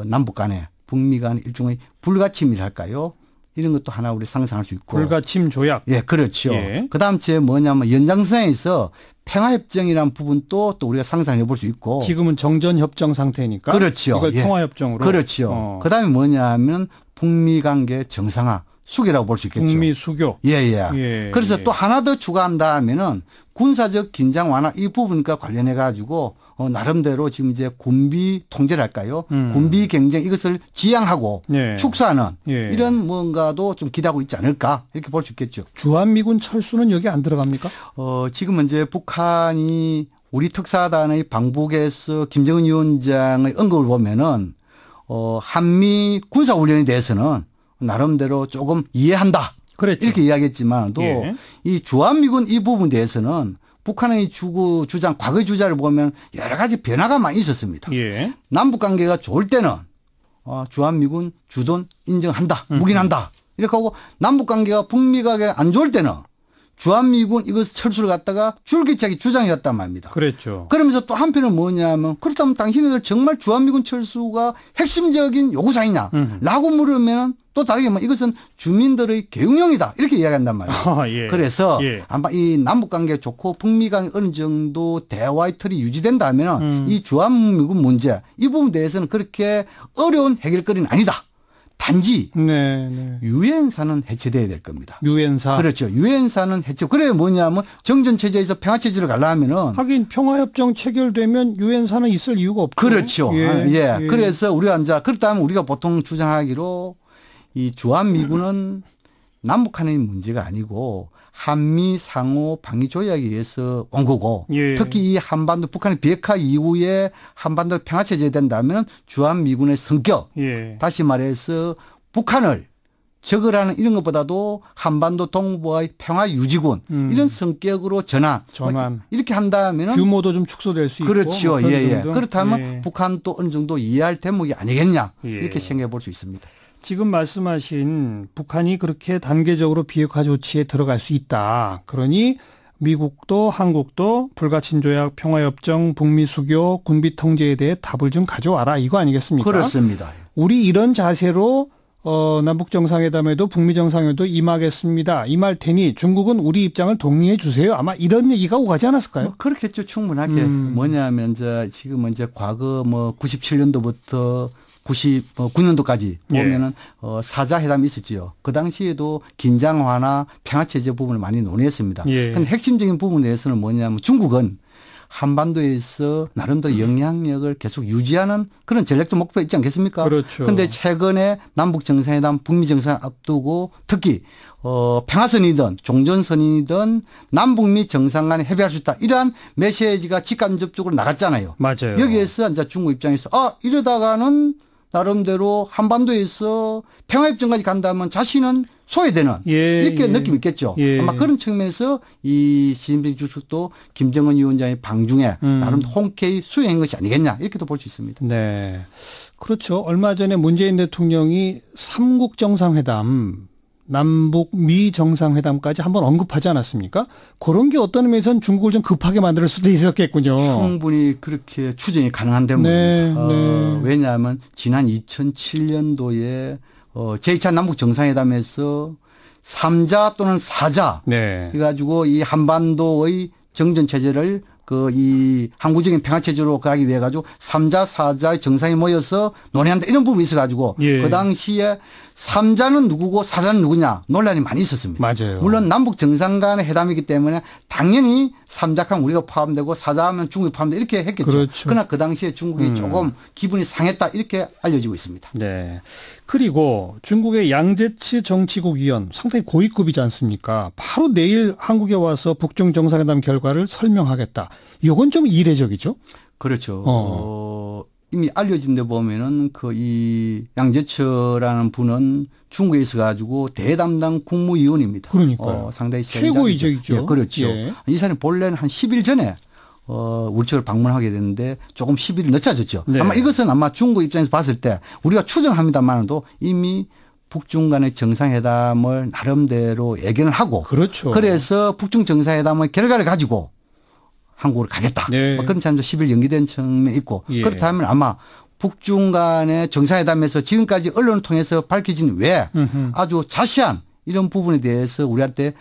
남북 간에 북미 간의 일종의 불가침이랄까요? 이런 것도 하나 우리 상상할 수 있고.
불가침 조약.
예, 그렇죠.
예.
그다음 제 뭐냐면 연장선에서 평화협정이라는 부분도 또 우리가 상상해 볼 수 있고.
지금은 정전협정 상태니까.
그렇죠.
이걸
예.
평화협정으로.
그렇죠. 그다음에 뭐냐면 북미 관계 정상화. 수교라고 볼 수 있겠죠.
북미 수교.
예. 그래서 또 하나 더 추가한다 하면은 군사적 긴장 완화 이 부분과 관련해 가지고 나름대로 지금 이제 군비 통제랄까요? 군비 경쟁 이것을 지향하고 축소하는 이런 뭔가도 좀 기대하고 있지 않을까 이렇게 볼 수 있겠죠.
주한미군 철수는 여기 안 들어갑니까?
지금 이제 북한이 우리 특사단의 방북에서 김정은 위원장의 언급을 보면은 한미 군사훈련에 대해서는 나름대로 조금 이해한다.
그렇죠.
이렇게 이야기했지만 또 이 주한미군 이 부분에 대해서는 북한의 주장, 과거의 주장을 보면 여러 가지 변화가 많이 있었습니다.
예.
남북 관계가 좋을 때는 주한미군 주둔 인정한다. 묵인한다. 이렇게 하고 남북 관계가 북미 관계가 안 좋을 때는 주한미군 이것 철수를 갖다가 줄기차게 주장해왔단 말입니다.
그랬죠.
그러면서 또 한편은 뭐냐면 그렇다면 당신네들 정말 주한미군 철수가 핵심적인 요구사항이냐 라고 물으면 또 다르게 뭐 이것은 주민들의 교육용이다 이렇게 이야기한단 말이에요.
예.
그래서 아마 이 남북관계 좋고 북미관계 어느 정도 대화의 틀이 유지된다면 이 주한미군 문제 이 부분에 대해서는 그렇게 어려운 해결거리는 아니다. 단지 유엔사는 해체돼야 될 겁니다.
유엔사.
그렇죠. 유엔사는 해체. 그래 뭐냐면 정전체제에서 평화체제를 가려면은
하긴 평화협정 체결되면 유엔사는 있을 이유가 없죠.
그렇죠. 예. 그래서 우리가 이제 그렇다면 우리가 보통 주장하기로 이 주한미군은 남북한의 문제가 아니고 한미 상호 방위 조약에 의해서 온 거고 특히 이 한반도 북한의 비핵화 이후에 한반도 평화체제 된다면 주한미군의 성격 다시 말해서 북한을 적으라는 이런 것보다도 한반도 동부의 평화 유지군 이런 성격으로 전환 이렇게 한다면
규모도 좀 축소될 수 있고
그렇죠. 그렇다면 북한도 어느 정도 이해할 대목이 아니겠냐 이렇게 생각해 볼 수 있습니다.
지금 말씀하신 북한이 그렇게 단계적으로 비핵화 조치에 들어갈 수 있다. 그러니 미국도 한국도 불가침조약, 평화협정, 북미 수교, 군비 통제에 대해 답을 좀 가져와라. 이거 아니겠습니까?
그렇습니다.
우리 이런 자세로 남북 정상회담에도 북미 정상회담도 임하겠습니다. 임할 테니 중국은 우리 입장을 동의해 주세요. 아마 이런 얘기가 오가지 않았을까요?
그렇겠죠. 충분하게. 뭐냐면 지금 이제 과거 97년도부터 99년도까지 보면은 사자 회담이 있었지요. 그 당시에도 긴장화나 평화체제 부분을 많이 논의했습니다. 그런데 핵심적인 부분에 대해서는 뭐냐면 중국은 한반도에서 나름대로 영향력을 계속 유지하는 그런 전략적 목표가 있지 않겠습니까?
그렇죠.
그런데 최근에 남북 정상회담, 북미 정상회담 앞두고 특히 평화선이든 종전선이든 남북미 정상 간에 협의할 수 있다. 이러한 메시지가 직간접적으로 나갔잖아요.
맞아요.
여기에서 이제 중국 입장에서 이러다가는 나름대로 한반도에서 평화협정까지 간다면 자신은 소외되는 이렇게 느낌이 있겠죠. 아마 그런 측면에서 이 시진핑 주석도 김정은 위원장의 방중에 나름 흔쾌히 수행한 것이 아니겠냐 이렇게도 볼 수 있습니다.
네, 그렇죠. 얼마 전에 문재인 대통령이 3국 정상회담, 남북 미 정상회담까지 한번 언급하지 않았습니까? 그런 게 어떤 의미에서는 중국을 좀 급하게 만들 수도 있었겠군요.
충분히 그렇게 추정이 가능한 대목입니다. 네. 왜냐하면 지난 2007년도에 제2차 남북 정상회담에서 3자 또는 4자 해가지고 이 한반도의 정전 체제를 이 항구적인 평화 체제로 가기 위해 가지고 3자, 4자의 정상이 모여서 논의한다 이런 부분이 있어 가지고 그 당시에 3자는 누구고 4자는 누구냐 논란이 많이 있었습니다.
맞아요.
물론 남북 정상 간의 회담이기 때문에 당연히 3자하면 우리가 포함되고 4자하면 중국이 포함되고 이렇게 했겠죠.
그렇죠.
그러나 그 당시에 중국이 조금 기분이 상했다 이렇게 알려지고 있습니다.
네. 그리고 중국의 양제츠 정치국 위원 상당히 고위급이지 않습니까? 바로 내일 한국에 와서 북중 정상회담 결과를 설명하겠다. 이건 좀 이례적이죠?
그렇죠. 이미 알려진 데 보면은 이 양제처라는 분은 중국에 있어 가지고 대담당 국무위원입니다.
그러니까요.
상당히
최고위적이죠.
예, 그렇죠. 이 사람이 본래는 한 10일 전에 우리 측을 방문하게 됐는데 조금 10일이 늦춰졌죠.
네.
아마 중국 입장에서 봤을 때 우리가 추정합니다만도 이미 북중 간의 정상회담을 나름대로 예견을 하고
그렇죠.
그래서 북중 정상회담의 결과를 가지고 한국으로 가겠다. 그런 차원에서 10일 연기된 측면이 있고 그렇다면 아마 북중 간의 정상회담에서 지금까지 언론을 통해서 밝혀진 외에 아주 자세한 이런 부분에 대해서 우리한테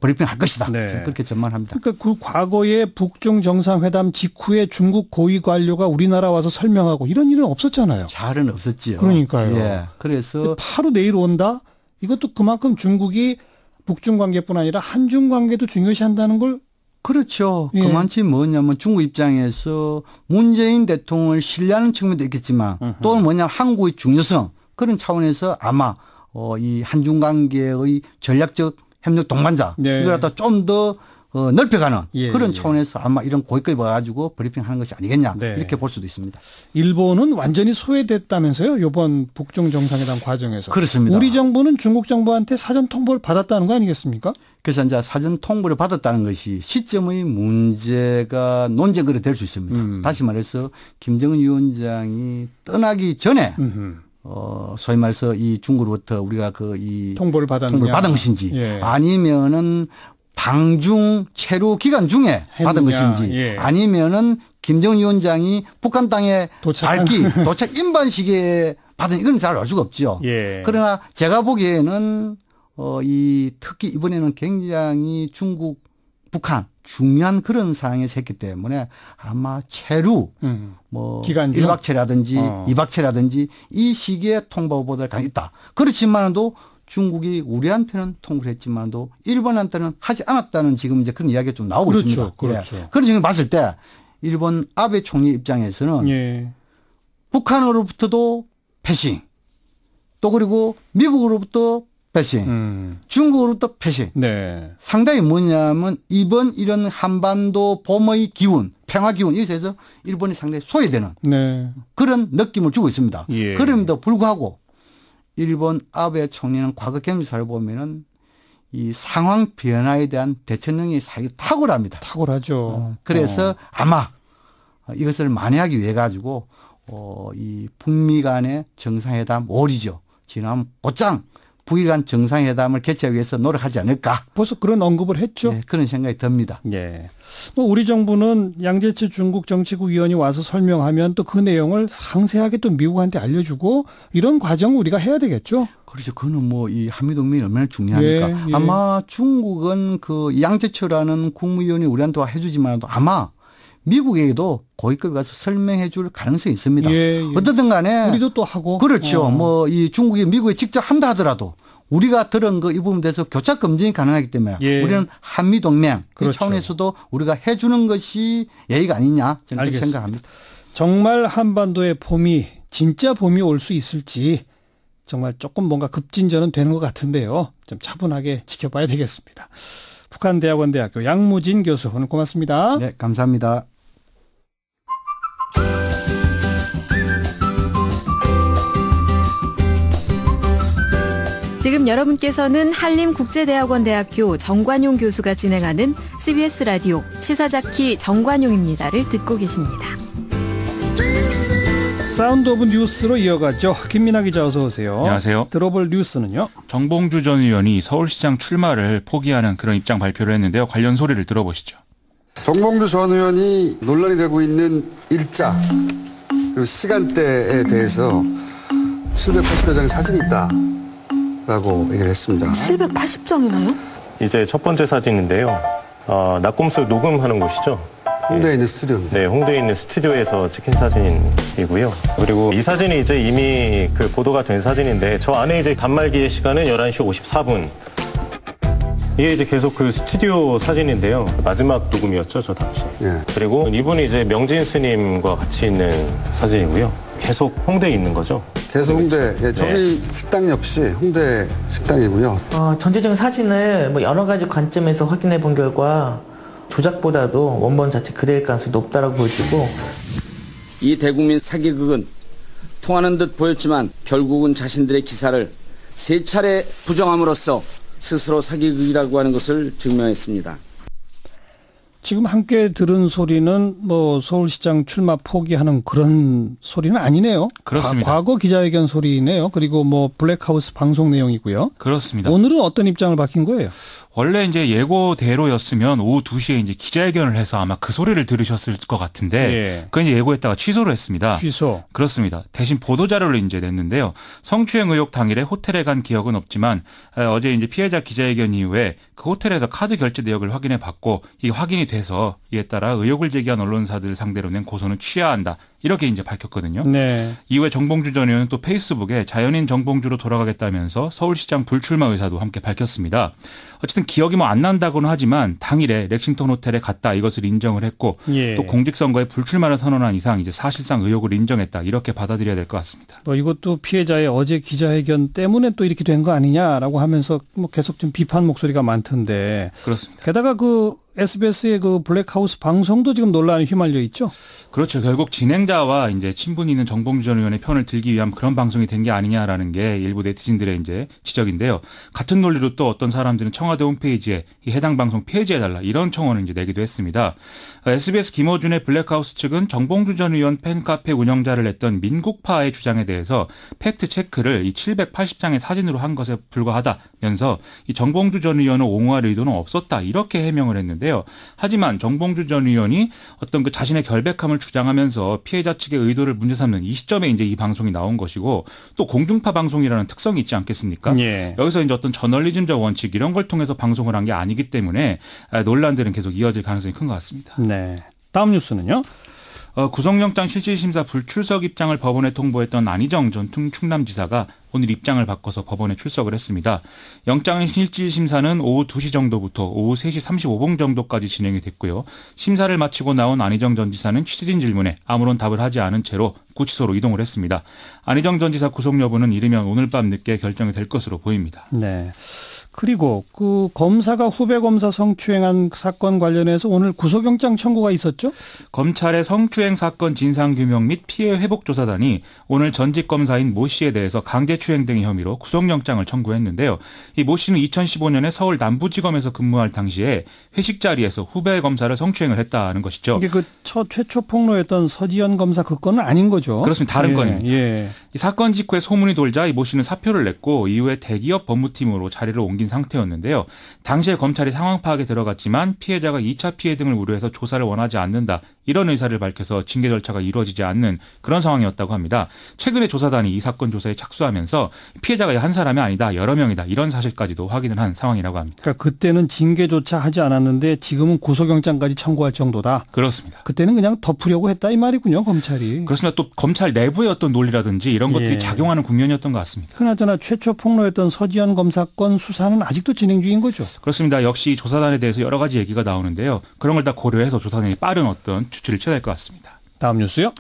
브리핑할 것이다. 그렇게 전망합니다.
그러니까 그 과거에 북중 정상회담 직후에 중국 고위 관료가 우리나라 와서 설명하고 이런 일은 없었잖아요.
잘은 없었지요.
그러니까요.
그래서
바로 내일 온다. 이것도 그만큼 중국이 북중 관계뿐 아니라 한중 관계도 중요시한다는 걸
그렇죠. 그만치 뭐냐면 중국 입장에서 문재인 대통령을 신뢰하는 측면도 있겠지만 또 뭐냐면 한국의 중요성 그런 차원에서 아마 이 한중 관계의 전략적 협력 동반자 이걸 갖다 좀 더 넓혀가는 그런 차원에서 아마 이런 고위급이 와가지고 브리핑하는 것이 아니겠냐 이렇게 볼 수도 있습니다.
일본은 완전히 소외됐다면서요? 이번 북중 정상회담 과정에서.
그렇습니다.
우리 정부는 중국 정부한테 사전 통보를 받았다는 거 아니겠습니까?
그래서 이제 사전 통보를 받았다는 것이 시점의 문제가 논쟁거리 될 수 있습니다. 다시 말해서 김정은 위원장이 떠나기 전에 소위 말해서 이 중국으로부터 우리가
통보를 받은
것인지 아니면은 방중 체류 기간 중에 받은 것인지 아니면은 김정은 위원장이 북한 땅에 도착 인반 시기에 받은 이건 잘 알 수가 없죠. 그러나 제가 보기에는 특히 이번에는 굉장히 중국, 북한 중요한 그런 상황에서 했기 때문에 아마 체류
기간 중?
1박체라든지 2박체라든지 이 시기에 통보보다 가능성이 있다. 그렇지만도 중국이 우리한테는 통보를 했지만도 일본한테는 하지 않았다는 지금 이제 그런 이야기가 좀 나오고 있습니다.
그렇죠.
그런 지금 봤을 때 일본 아베 총리 입장에서는 북한으로부터도 패싱 또 그리고 미국으로부터 패싱 중국으로부터 패싱 상당히 뭐냐면 이번 이런 한반도 봄의 기운 평화 기운 여기서 일본이 상당히 소외되는 그런 느낌을 주고 있습니다. 그럼에도 불구하고 일본 아베 총리는 과거 경험사를 보면은 이 상황 변화에 대한 대처 능력이 상당히 탁월합니다.
탁월하죠.
그래서 아마 이것을 만회하기 위해 가지고 이 북미 간의 정상회담 5월이죠. 지난 곧장 북일 간 정상회담을 개최하기 위해서 노력하지 않을까.
벌써 그런 언급을 했죠.
그런 생각이 듭니다.
우리 정부는 양제츠 중국 정치국 위원이 와서 설명하면 또 그 내용을 상세하게 또 미국한테 알려주고 이런 과정을 우리가 해야 되겠죠.
그렇죠. 그거는 이 한미동맹이 얼마나 중요합니까? 아마 중국은 양제츠라는 국무위원이 우리한테 와 해주지만도 아마 미국에게도 고위급이 가서 설명해 줄 가능성이 있습니다. 어떻든 간에.
우리도 또 하고.
그렇죠. 이 중국이 미국에 직접 한다 하더라도 우리가 들은 거 이 부분에 대해서 교착 검증이 가능하기 때문에 예. 우리는 한미 동맹 그렇죠. 이 차원에서도 우리가 해주는 것이 예의가 아니냐 저는 그렇게 생각합니다.
정말 한반도의 봄이 진짜 봄이 올 수 있을지 정말 조금 뭔가 급진전은 되는 것 같은데요. 좀 차분하게 지켜봐야 되겠습니다. 북한대학원대학교 양무진 교수 오늘 고맙습니다.
네, 감사합니다.
지금 여러분께서는 한림국제대학원대학교 정관용 교수가 진행하는 CBS 라디오 시사자키 정관용입니다를 듣고 계십니다.
사운드 오브 뉴스로 이어가죠. 김민아 기자 어서 오세요.
안녕하세요.
들어볼 뉴스는요.
정봉주 전 의원이 서울시장 출마를 포기하는 그런 입장 발표를 했는데요. 관련 소리를 들어보시죠.
정봉주 전 의원이 논란이 되고 있는 일자 그리고 시간대에 대해서 780여 장의 사진이 있다라고 얘기를 했습니다.
780장이나요?
이제 첫 번째 사진인데요. 낙곰수 녹음하는 곳이죠.
홍대에 있는 스튜디오입니다.
네, 홍대에 있는 스튜디오에서 찍힌 사진이고요. 그리고 이 사진이 이제 이미 그 보도가 된 사진인데 저 안에 이제 단말기의 시간은 11시 54분. 이게 이제 계속 그 스튜디오 사진인데요. 마지막 녹음이었죠, 저 당시. 네. 그리고 이분이 이제 명진 스님과 같이 있는 사진이고요. 계속 홍대에 있는 거죠.
계속 홍대. 예, 저기 네. 식당 역시 홍대 식당이고요.
전체적인 사진을 뭐 여러 가지 관점에서 확인해 본 결과 조작보다도 원본 자체 그대일 가능성이 높다라고 보여지고
이 대국민 사기극은 통하는 듯 보였지만 결국은 자신들의 기사를 3차례 부정함으로써 스스로 사기극이라고 하는 것을 증명했습니다.
지금 함께 들은 소리는 뭐 서울시장 출마 포기하는 그런 소리는 아니네요.
그렇습니다.
과거 기자회견 소리네요. 그리고 뭐 블랙하우스 방송 내용이고요.
그렇습니다.
오늘은 어떤 입장을 밝힌 거예요?
원래 이제 예고대로였으면 오후 2시에 이제 기자회견을 해서 아마 그 소리를 들으셨을 것 같은데
예.
그건 이제 예고했다가 취소를 했습니다.
취소.
그렇습니다. 대신 보도자료를 이제 냈는데요. 성추행 의혹 당일에 호텔에 간 기억은 없지만 어제 이제 피해자 기자회견 이후에 그 호텔에서 카드 결제 내역을 확인해 봤고 이게 확인이 돼서 이에 따라 의혹을 제기한 언론사들 상대로 낸 고소는 취하한다. 이렇게 이제 밝혔거든요.
네.
이후에 정봉주 전 의원은 또 페이스북에 자연인 정봉주로 돌아가겠다면서 서울시장 불출마 의사도 함께 밝혔습니다. 어쨌든 기억이 뭐 안 난다고는 하지만 당일에 렉싱턴 호텔에 갔다 이것을 인정을 했고
예.
또 공직선거에 불출마를 선언한 이상 이제 사실상 의혹을 인정했다 이렇게 받아들여야 될 것 같습니다.
이것도 피해자의 어제 기자회견 때문에 또 이렇게 된 거 아니냐라고 하면서 뭐 계속 좀 비판 목소리가 많던데.
그렇습니다.
게다가 그 SBS의 그 블랙하우스 방송도 지금 논란에 휘말려 있죠.
그렇죠. 결국 진행자와 이제 친분이 있는 정봉주 전 의원의 편을 들기 위한 그런 방송이 된 게 아니냐라는 게 일부 네티즌들의 이제 지적인데요. 같은 논리로 또 어떤 사람들은 청와대 홈페이지에 이 해당 방송 폐지해달라 이런 청원을 이제 내기도 했습니다. SBS 김어준의 블랙하우스 측은 정봉주 전 의원 팬카페 운영자를 했던 민국파의 주장에 대해서 팩트 체크를 이 780장의 사진으로 한 것에 불과하다면서 이 정봉주 전 의원을 옹호할 의도는 없었다 이렇게 해명을 했는데요. 하지만 정봉주 전 의원이 어떤 그 자신의 결백함을 주장하면서 피해자 측의 의도를 문제 삼는 이 시점에 이제 이 방송이 나온 것이고 또 공중파 방송이라는 특성이 있지 않겠습니까?
예.
여기서 이제 어떤 저널리즘적 원칙 이런 걸 통해서 방송을 한 게 아니기 때문에 논란들은 계속 이어질 가능성이 큰 것 같습니다.
네. 다음 뉴스는요?
구속영장 실질심사 불출석 입장을 법원에 통보했던 안희정 전 충남지사가 오늘 입장을 바꿔서 법원에 출석을 했습니다. 영장 실질심사는 오후 2시 정도부터 오후 3시 35분 정도까지 진행이 됐고요. 심사를 마치고 나온 안희정 전 지사는 취재진 질문에 아무런 답을 하지 않은 채로 구치소로 이동을 했습니다. 안희정 전 지사 구속 여부는 이르면 오늘 밤 늦게 결정이 될 것으로 보입니다.
네. 그리고 그 검사가 후배 검사 성추행한 사건 관련해서 오늘 구속영장 청구가 있었죠?
검찰의 성추행 사건 진상규명 및 피해 회복조사단이 오늘 전직 검사인 모 씨에 대해서 강제추행 등의 혐의로 구속영장을 청구했는데요. 이 모 씨는 2015년에 서울 남부지검에서 근무할 당시에 회식 자리에서 후배 검사를 성추행을 했다는 것이죠.
이게 그 최초 폭로였던 서지현 검사 그 건은 아닌 거죠?
그렇습니다. 다른 건입니다.
예.
이 사건 직후에 소문이 돌자 이 모 씨는 사표를 냈고 이후에 대기업 법무팀으로 자리를 옮긴 넘긴 상태였는데요. 당시에 검찰이 상황 파악에 들어갔지만 피해자가 2차 피해 등을 우려해서 조사를 원하지 않는다. 이런 의사를 밝혀서 징계 절차가 이루어지지 않는 그런 상황이었다고 합니다. 최근에 조사단이 이 사건 조사에 착수하면서 피해자가 한 사람이 아니다. 여러 명이다. 이런 사실까지도 확인을 한 상황이라고 합니다.
그러니까 그때는 징계조차 하지 않았는데 지금은 구속영장까지 청구할 정도다.
그렇습니다.
그때는 그냥 덮으려고 했다 이 말이군요. 검찰이.
그렇습니다. 또 검찰 내부의 어떤 논리라든지 이런 것들이 작용하는 국면이었던 것 같습니다.
그나저나 최초 폭로했던 서지현 검사건 수사는 아직도 진행 중인 거죠?
그렇습니다. 역시 조사단에 대해서 여러 가지 얘기가 나오는데요. 그런 걸 다 고려해서 조사단이 빠른 어떤 추출을 취해야 될 것 같습니다.
다음 뉴스요?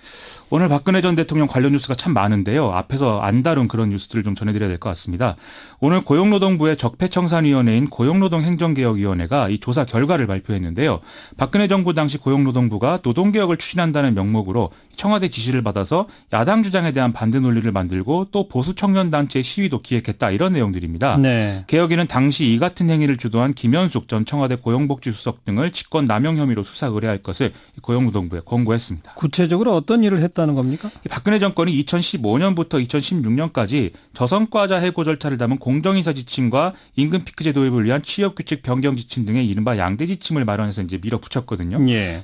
오늘 박근혜 전 대통령 관련 뉴스가 참 많은데요. 앞에서 안 다룬 그런 뉴스들을 좀 전해드려야 될 것 같습니다. 오늘 고용노동부의 적폐청산위원회인 고용노동행정개혁위원회가 이 조사 결과를 발표했는데요. 박근혜 정부 당시 고용노동부가 노동개혁을 추진한다는 명목으로 청와대 지시를 받아서 야당 주장에 대한 반대 논리를 만들고 또 보수 청년단체 시위도 기획했다. 이런 내용들입니다.
네.
개혁위는 당시 이 같은 행위를 주도한 김현숙 전 청와대 고용복지수석 등을 직권 남용 혐의로 수사 의뢰할 것을 고용노동부에 권고했습니다.
구체적으로 어떤 일을 했다는 겁니까?
박근혜 정권이 2015년부터 2016년까지 저성과자 해고 절차를 담은 공정인사 지침과 임금 피크제 도입을 위한 취업규칙 변경 지침 등의 이른바 양대 지침을 마련해서 이제 밀어붙였거든요.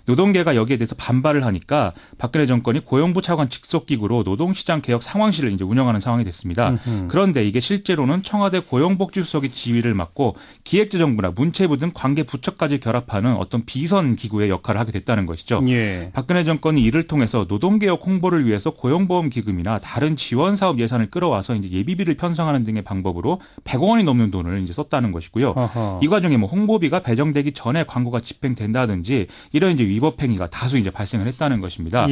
노동계가 여기에 대해서 반발을 하니까 박근혜 정권이 고용부 차관 직속기구로 노동시장 개혁 상황실을 이제 운영하는 상황이 됐습니다. 그런데 이게 실제로는 청와대 고용복지수석이 지휘를 맡고 기획재정부나 문체부 등 관계 부처까지 결합하는 어떤 비선 기구의 역할을 하게 됐다는 것이죠. 박근혜 정권이 이를 통해서 노동개혁 홍보를 위해서 고용보험기금이나 다른 지원사업 예산을 끌어와서 이제 예비비를 편성하는 등의 방법으로 100억 원이 넘는 돈을 이제 썼다는 것이고요. 이 과정에 뭐 홍보비가 배정되기 전에 광고가 집행된다든지 이런 이제 위법 행위가 다수 이제 발생을 했다는 것입니다.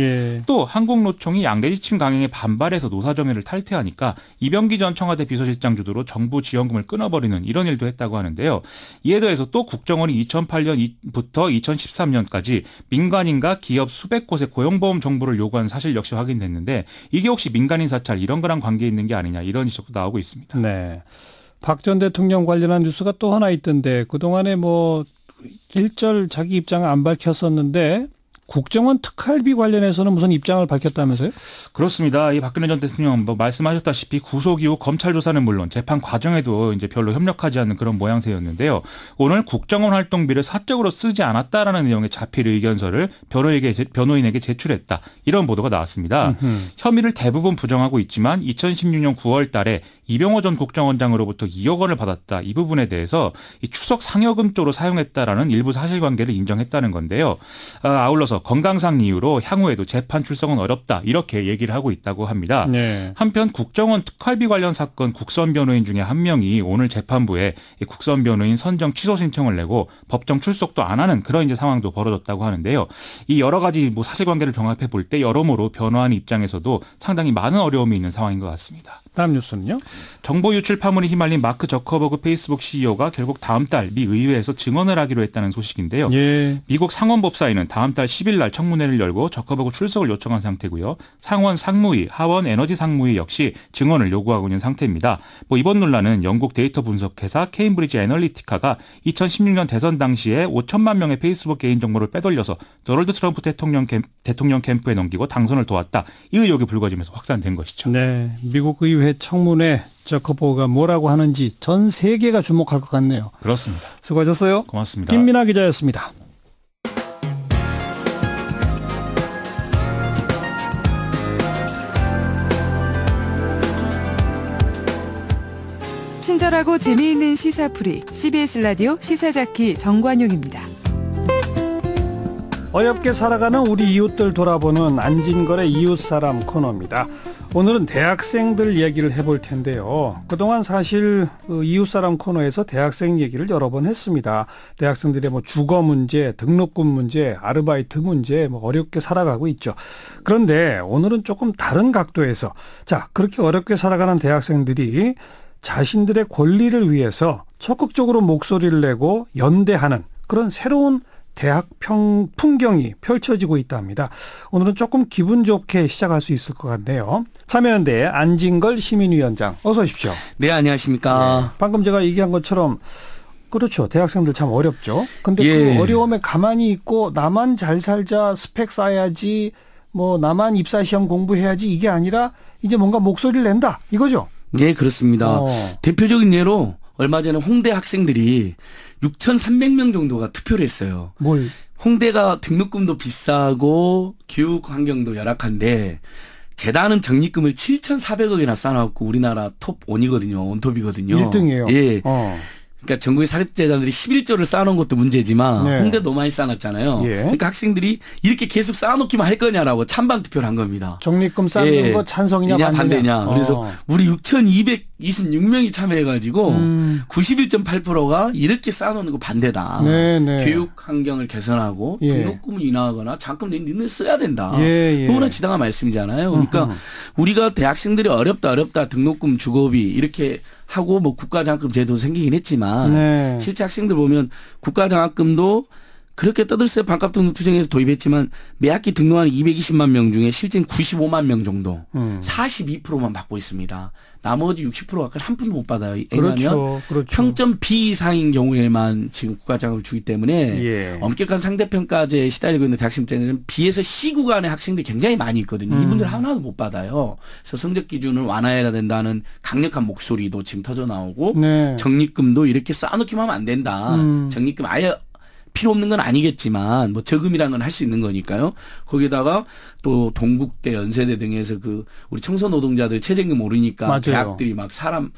또 한국노총이 양대 지침 강행에 반발해서 노사정회를 탈퇴하니까 이병기 전 청와대 비서실장 주도로 정부 지원금을 끊어버리는 이런 일도 했다고 하는데요. 이에 더해서 또 국정원이 2008년부터 2013년까지 민간인과 기업 수백 곳에 고용보험 정보를 요구한 사실 역시 확인됐는데 이게 혹시 민간인 사찰 이런 거랑 관계 있는 게 아니냐 이런 지적도 나오고 있습니다.
네. 박 전 대통령 관련한 뉴스가 또 하나 있던데 그동안에 뭐 일절 자기 입장을 안 밝혔었는데 국정원 특활비 관련해서는 무슨 입장을 밝혔다면서요?
그렇습니다. 이 박근혜 전 대통령 뭐 말씀하셨다시피 구속 이후 검찰 조사는 물론 재판 과정에도 이제 별로 협력하지 않는 그런 모양새였는데요. 오늘 국정원 활동비를 사적으로 쓰지 않았다라는 내용의 자필 의견서를 변호인에게 제출했다. 이런 보도가 나왔습니다. 혐의를 대부분 부정하고 있지만 2016년 9월 달에 이병호 전 국정원장으로부터 2억 원을 받았다. 이 부분에 대해서 이 추석 상여금 쪽으로 사용했다라는 일부 사실관계를 인정했다는 건데요. 아울러서 건강상 이유로 향후에도 재판 출석은 어렵다. 이렇게 얘기를 하고 있다고 합니다. 한편 국정원 특활비 관련 사건 국선 변호인 중에 한 명이 오늘 재판부에 국선 변호인 선정 취소 신청을 내고 법정 출석도 안 하는 그런 이제 상황도 벌어졌다고 하는데요. 이 여러 가지 뭐 사실관계를 종합해 볼 때 여러모로 변호하는 입장에서도 상당히 많은 어려움이 있는 상황인 것 같습니다.
다음 뉴스는요?
정보 유출 파문에 휘말린 마크 저커버그 페이스북 CEO가 결국 다음 달 미 의회에서 증언을 하기로 했다는 소식인데요. 미국 상원법사위는 다음 달 10일 날 청문회를 열고 저커버그 출석을 요청한 상태고요. 상원 상무위, 하원 에너지 상무위 역시 증언을 요구하고 있는 상태입니다. 뭐 이번 논란은 영국 데이터 분석회사 케임브리지 애널리티카가 2016년 대선 당시에 5천만 명의 페이스북 개인정보를 빼돌려서 도널드 트럼프 대통령 캠프에 넘기고 당선을 도왔다. 이 의혹이 불거지면서 확산된 것이죠.
네, 미국 의회 청문회 저커버그가 뭐라고 하는지 전 세계가 주목할 것 같네요.
그렇습니다.
수고하셨어요.
고맙습니다.
김민아 기자였습니다.
친절하고 재미있는 시사풀이 CBS 라디오 시사자키 정관용입니다.
어렵게 살아가는 우리 이웃들 돌아보는 안진걸의 이웃사람 코너입니다. 오늘은 대학생들 얘기를 해볼 텐데요. 그동안 사실 이웃사람 코너에서 대학생 얘기를 여러 번 했습니다. 대학생들의 뭐 주거 문제, 등록금 문제, 아르바이트 문제, 뭐 어렵게 살아가고 있죠. 그런데 오늘은 조금 다른 각도에서 그렇게 어렵게 살아가는 대학생들이 자신들의 권리를 위해서 적극적으로 목소리를 내고 연대하는 그런 새로운 대학 풍경이 펼쳐지고 있답니다. 오늘은 조금 기분 좋게 시작할 수 있을 것 같네요. 참여연대 안진걸 시민위원장 어서 오십시오.
네, 안녕하십니까.
방금 제가 얘기한 것처럼 그렇죠. 대학생들 참 어렵죠. 근데 그 어려움에 가만히 있고 나만 잘 살자, 스펙 쌓아야지, 뭐 나만 입사시험 공부해야지 이게 아니라 이제 뭔가 목소리를 낸다 이거죠.
네, 그렇습니다. 대표적인 예로
얼마 전에 홍대 학생들이 6,300명 정도가 투표를 했어요.
뭘?
홍대가 등록금도 비싸고 교육 환경도 열악한데 재단은 적립금을 7,400억이나 쌓아놓고 우리나라 톱 1이거든요. 원톱이거든요.
1등이에요.
예. 그러니까 전국의 사립재단들이 11조를 쌓아놓은 것도 문제지만
네.
홍대 너무 많이 쌓아놨잖아요.
예.
그러니까 학생들이 이렇게 계속 쌓아놓기만 할 거냐라고 찬반 투표를 한 겁니다.
적립금 쌓는 거 찬성이냐
반대냐. 그래서 우리 6,226명이 참여해가지고 91.8%가 이렇게 쌓아놓는 거 반대다.
네네.
교육 환경을 개선하고 등록금을 인하하거나 장학금 니네 써야 된다. 너무나 지당한 말씀이잖아요. 그러니까 우리가 대학생들이 어렵다 등록금 주거비 이렇게 하고 뭐 국가장학금 제도 생기긴 했지만 실제 학생들 보면 국가장학금도 그렇게 떠들썩 반값 등록 투쟁에서 도입했지만 매 학기 등록하는 220만 명 중에 실제는 95만 명 정도 42%만 받고 있습니다. 나머지 60%가 한 푼도 못 받아요. 왜냐하면 그렇죠. 평점 B 이상인 경우에만 지금 국가장학금을 주기 때문에 엄격한 상대평가제에 시달리고 있는 대학생들은 B에서 C 구간의 학생들이 굉장히 많이 있거든요. 이분들 하나도 못 받아요. 그래서 성적 기준을 완화해야 된다는 강력한 목소리도 지금 터져 나오고 적립금도 이렇게 쌓아놓기만 하면 안 된다. 적립금 아예 필요 없는 건 아니겠지만 뭐 저금이라는 건 할 수 있는 거니까요. 거기다가 또 동국대, 연세대 등에서 그 우리 청소 노동자들 최저임금 오르니까
맞아요.
대학들이 막 사람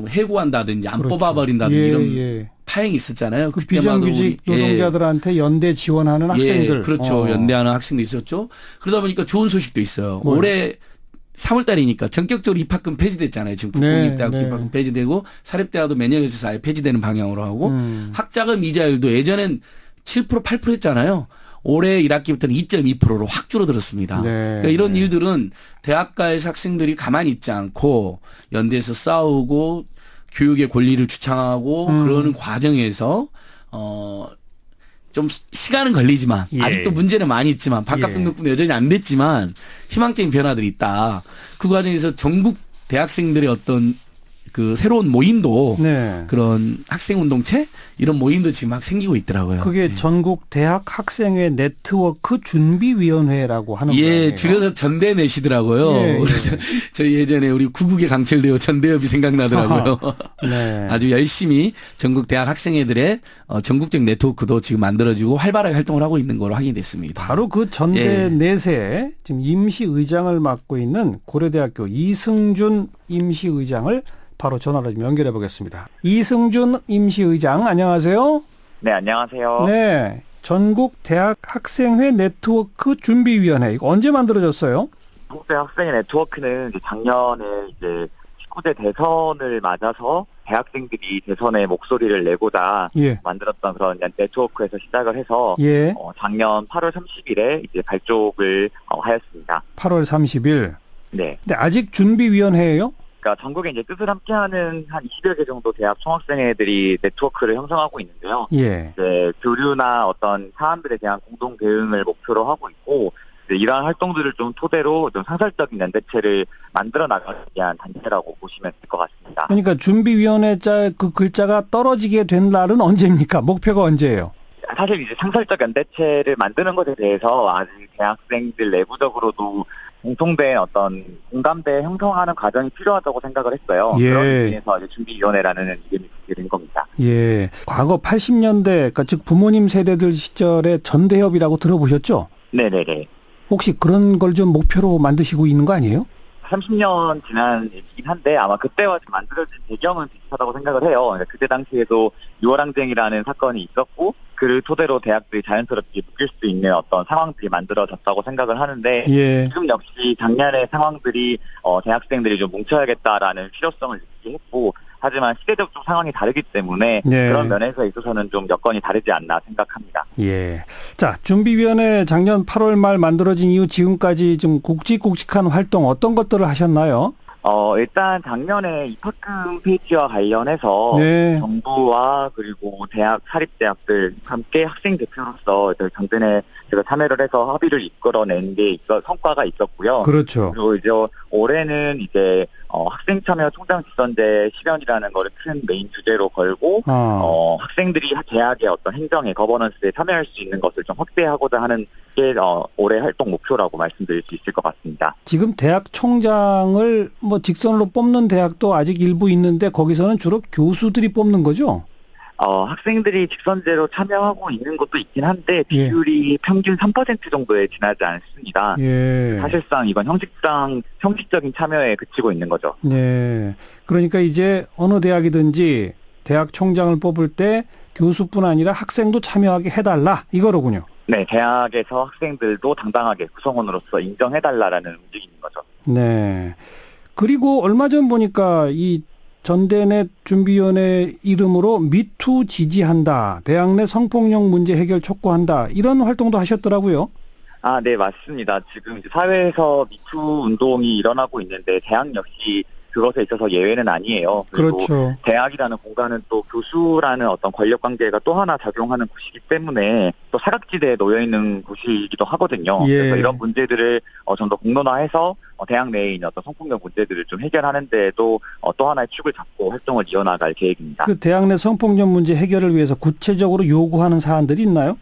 해고한다든지 안 뽑아버린다든지 이런 파행이 있었잖아요.
그 비정규직 노동자들한테 연대 지원하는 학생들.
그렇죠. 연대하는 학생도 있었죠. 그러다 보니까 좋은 소식도 있어요. 올해 3월 달이니까 전격적으로 입학금 폐지됐잖아요. 지금 국공립대학 입학금 폐지되고 사립대학도 매년 열쳐서 아예 폐지되는 방향으로 하고 학자금 이자율도 예전엔 7% 8% 했잖아요. 올해 1학기부터는 2.2%로 확 줄어들었습니다. 그러니까 이런 일들은 대학가의 학생들이 가만히 있지 않고 연대에서 싸우고 교육의 권리를 주창하고 그러는 과정에서 좀 시간은 걸리지만 아직도 문제는 많이 있지만 반값 등록금 여전히 안 됐지만 희망적인 변화들이 있다. 그 과정에서 전국 대학생들의 어떤 그 새로운 모임도 그런 학생운동체 이런 모임도 지금 막 생기고 있더라고요.
그게 전국 대학 학생회 네트워크 준비위원회라고 하는 거예요.
줄여서 전대내시더라고요. 그래서 저희 예전에 우리 구국의 강철대요 전대협이 생각나더라고요. 아주 열심히 전국 대학 학생회들의 전국적 네트워크도 지금 만들어지고 활발하게 활동을 하고 있는 걸로 확인됐습니다.
바로 그 전대 넷에 지금 임시의장을 맡고 있는 고려대학교 이승준 임시의장을 바로 전화로 좀 연결해 보겠습니다. 이승준 임시의장, 안녕하세요.
네, 안녕하세요.
네, 전국 대학 학생회 네트워크 준비위원회 이거 언제 만들어졌어요?
전국 대학 학생회 네트워크는 이제 작년에 이제 19대 대선을 맞아서 대학생들이 대선에 목소리를 내고자 만들었던 그런 네트워크에서 시작을 해서 작년 8월 30일에 이제 발족을 하였습니다.
8월 30일.
네.
근데 아직 준비위원회예요?
그러니까 전국에 이제 뜻을 함께하는 한 20여 개 정도 대학 총학생회들이 네트워크를 형성하고 있는데요. 이제 교류나 어떤 사안들에 대한 공동 대응을 목표로 하고 있고 이러한 활동들을 좀 토대로 좀 상설적인 연대체를 만들어 나가기 위한 단체라고 보시면 될 것 같습니다.
그러니까 준비위원회 그 글자가 떨어지게 된 날은 언제입니까? 목표가 언제예요?
사실 이제 상설적 연대체를 만드는 것에 대해서 아직 대학생들 내부적으로도 공통된 어떤 공감대 형성하는 과정이 필요하다고 생각을 했어요. 그런 의미에서 이제 준비위원회라는 이름이 붙게 된 겁니다.
과거 80년대, 그러니까 즉 부모님 세대들 시절에 전대협이라고 들어보셨죠?
네네네.
혹시 그런 걸 좀 목표로 만드시고 있는 거 아니에요?
30년 지난 얘기긴 한데 아마 그때와 만들어진 배경은 비슷하다고 생각을 해요. 그러니까 그때 당시에도 6월 항쟁이라는 사건이 있었고 그를 토대로 대학들이 자연스럽게 묶일 수 있는 어떤 상황들이 만들어졌다고 생각을 하는데 지금 역시 작년의 상황들이 대학생들이 좀 뭉쳐야겠다라는 필요성을 느끼게 했고 하지만 시대적 좀 상황이 다르기 때문에 그런 면에서 있어서는 좀 여건이 다르지 않나 생각합니다.
자, 준비위원회 작년 8월 말 만들어진 이후 지금까지 좀 굵직굵직한 활동 어떤 것들을 하셨나요?
일단 작년에 입학금 폐지와 관련해서 정부와 그리고 대학, 사립대학들 함께 학생 대표로서 정전에 제가 참여를 해서 합의를 이끌어낸 게 성과가 있었고요.
그렇죠.
그리고 이제 올해는 이제 학생 참여 총장 직선제 실현이라는 거를 큰 메인 주제로 걸고 학생들이 대학의 어떤 행정에 거버넌스에 참여할 수 있는 것을 좀 확대하고자 하는 게 올해 활동 목표라고 말씀드릴 수 있을 것 같습니다.
지금 대학 총장을 뭐 직선으로 뽑는 대학도 아직 일부 있는데 거기서는 주로 교수들이 뽑는 거죠?
학생들이 직선제로 참여하고 있는 것도 있긴 한데 비율이 평균 3% 정도에 지나지 않습니다. 사실상 이건 형식적인 참여에 그치고 있는 거죠.
네. 그러니까 이제 어느 대학이든지 대학 총장을 뽑을 때 교수뿐 아니라 학생도 참여하게 해달라 이거로군요.
네. 대학에서 학생들도 당당하게 구성원으로서 인정해달라라는 움직임인 거죠.
네. 그리고 얼마 전 보니까 이 전대넷 준비위원회 이름으로 미투 지지한다. 대학 내 성폭력 문제 해결 촉구한다. 이런 활동도 하셨더라고요.
네, 맞습니다. 지금 이제 사회에서 미투 운동이 일어나고 있는데 대학 역시 그것에 있어서 예외는 아니에요. 그리고
그렇죠.
대학이라는 공간은 또 교수라는 어떤 권력 관계가 또 하나 작용하는 곳이기 때문에 또 사각지대에 놓여 있는 곳이기도 하거든요. 그래서 이런 문제들을 좀 더 공론화해서 대학 내에 있는 어떤 성폭력 문제들을 좀 해결하는 데도 또 하나의 축을 잡고 활동을 이어나갈 계획입니다.
그 대학 내 성폭력 문제 해결을 위해서 구체적으로 요구하는 사안들이 있나요?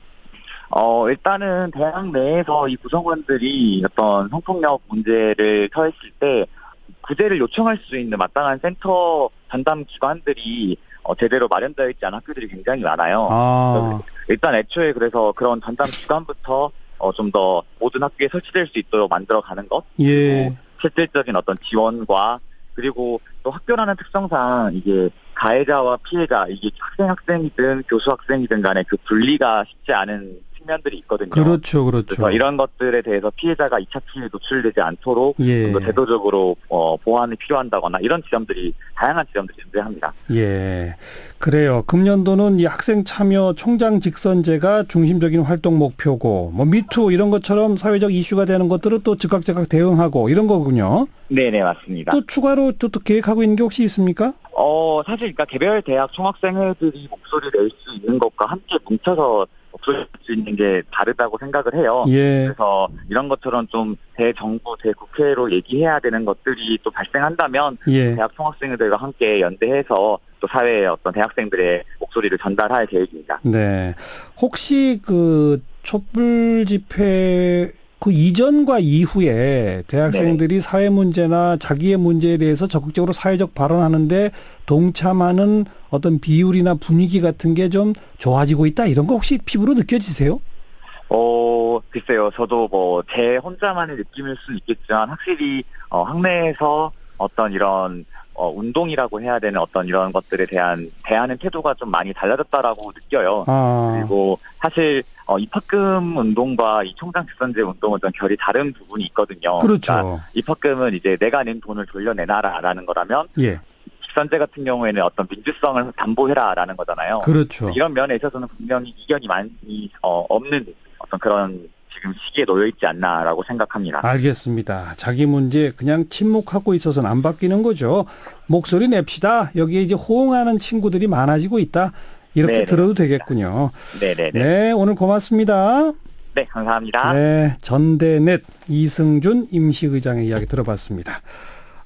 일단은 대학 내에서 이 구성원들이 어떤 성폭력 문제를 처했을 때 구제를 요청할 수 있는 마땅한 센터 전담 기관들이 제대로 마련되어 있지 않은 학교들이 굉장히 많아요. 일단 애초에 그래서 그런 전담 기관부터 좀 더 모든 학교에 설치될 수 있도록 만들어가는 것, 그리고 실질적인 어떤 지원과 그리고 또 학교라는 특성상 이게 가해자와 피해자, 이게 학생이든 교수 학생이든 간에 그 분리가 쉽지 않은 측면들이 있거든요.
그렇죠.
그래서 이런 것들에 대해서 피해자가 2차 피해에 노출되지 않도록 좀 더 제도적으로 보완이 필요한다거나 이런 지점들이 다양한 지점들이 존재합니다.
예, 그래요. 금년도는 이 학생 참여 총장 직선제가 중심적인 활동 목표고, 뭐 미투 이런 것처럼 사회적 이슈가 되는 것들을 또 즉각 대응하고 이런 거군요.
네네, 맞습니다.
또 추가로 또 계획하고 있는 게 혹시 있습니까?
사실 그러니까 개별 대학 총학생회들이 목소리를 낼 수 있는 것과 함께 뭉쳐서 목소리를 낼 수 있는 게 다르다고 생각을 해요. 그래서 이런 것처럼 좀 대정부, 대국회로 얘기해야 되는 것들이 또 발생한다면 대학 총학생회들과 함께 연대해서 또 사회의 어떤 대학생들의 목소리를 전달할 계획입니다.
네. 혹시 그 촛불 집회 그 이전과 이후에 대학생들이 사회 문제나 자기의 문제에 대해서 적극적으로 사회적 발언하는데 동참하는 어떤 비율이나 분위기 같은 게 좀 좋아지고 있다, 이런 거 혹시 피부로 느껴지세요?
글쎄요. 저도 뭐 제 혼자만의 느낌일 수는 있겠지만 확실히 학내에서 어떤 이런 운동이라고 해야 되는 어떤 이런 것들에 대한 대하는 태도가 좀 많이 달라졌다라고 느껴요. 그리고 사실 입학금 운동과 이 총장 직선제 운동은 좀 결이 다른 부분이 있거든요.
그렇죠.
그러니까 입학금은 이제 내가 낸 돈을 돌려내놔라라는 거라면 직선제 같은 경우에는 어떤 민주성을 담보해라라는 거잖아요.
그렇죠.
이런 면에 있어서는 분명히 이견이 많이 없는 어떤 그런 지금 시기에 놓여 있지 않나라고 생각합니다.
알겠습니다. 자기 문제 그냥 침묵하고 있어서는 안 바뀌는 거죠. 목소리 냅시다. 여기에 이제 호응하는 친구들이 많아지고 있다. 이렇게 들어도 되겠군요.
네네네.
네, 오늘 고맙습니다.
네, 감사합니다.
네, 전대넷 이승준 임시의장의 이야기 들어봤습니다.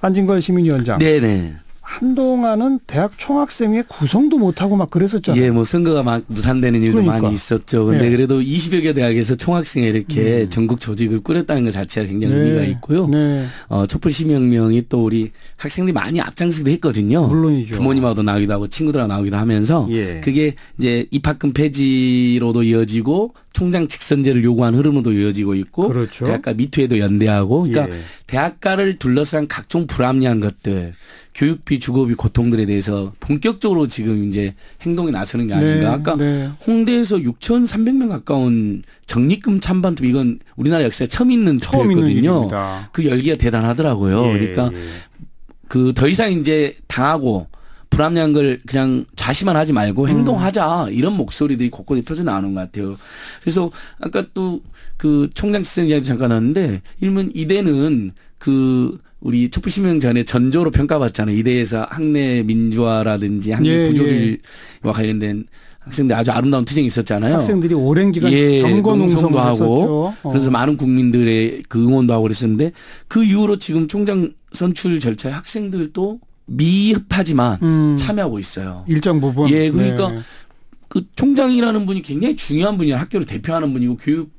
안진걸 시민위원장.
네네.
한동안은 대학 총학생회 구성도 못하고 막 그랬었잖아요.
예, 뭐 선거가 무산되는 일도 많이 있었죠. 근데 그래도 20여 개 대학에서 총학생회 이렇게 전국 조직을 꾸렸다는 것 자체가 굉장히 의미가 있고요. 촛불 시민혁명이 또 우리 학생들이 많이 앞장서기도 했거든요.
물론이죠.
부모님하고도 나오기도 하고 친구들하고 나오기도 하면서 그게 이제 입학금 폐지로도 이어지고 총장 직선제를 요구한 흐름으로도 이어지고 있고,
그렇죠.
대학가 미투에도 연대하고, 그러니까 대학가를 둘러싼 각종 불합리한 것들, 교육비, 주거비, 고통들에 대해서 본격적으로 지금 이제 행동에 나서는 게 아닌가. 아까 홍대에서 6,300명 가까운 적립금 찬반 투표, 이건 우리나라 역사에 처음 있는 투표였거든요. 그 열기가 대단하더라고요. 그러니까 그 더 이상 이제 당하고 불합리한 걸 그냥 좌시만 하지 말고 행동하자, 이런 목소리들이 곳곳에 펴져 나오는 것 같아요. 그래서 아까 또 그 총장 직선 이야기 잠깐 하는데, 일면 이대는 그 우리 촛불시민혁명 전에 전조로 평가받잖아요. 이대에서 학내 민주화라든지 학내 부조리와 관련된 학생들 아주 아름다운 투쟁이 있었잖아요.
학생들이 오랜 기간 경고 농성도
하고, 그래서 많은 국민들의 그 응원도 하고 그랬었는데, 그 이후로 지금 총장 선출 절차에 학생들도 미흡하지만 참여하고 있어요.
일정 부분.
그러니까 그 총장이라는 분이 굉장히 중요한 분이에요. 학교를 대표하는 분이고 교육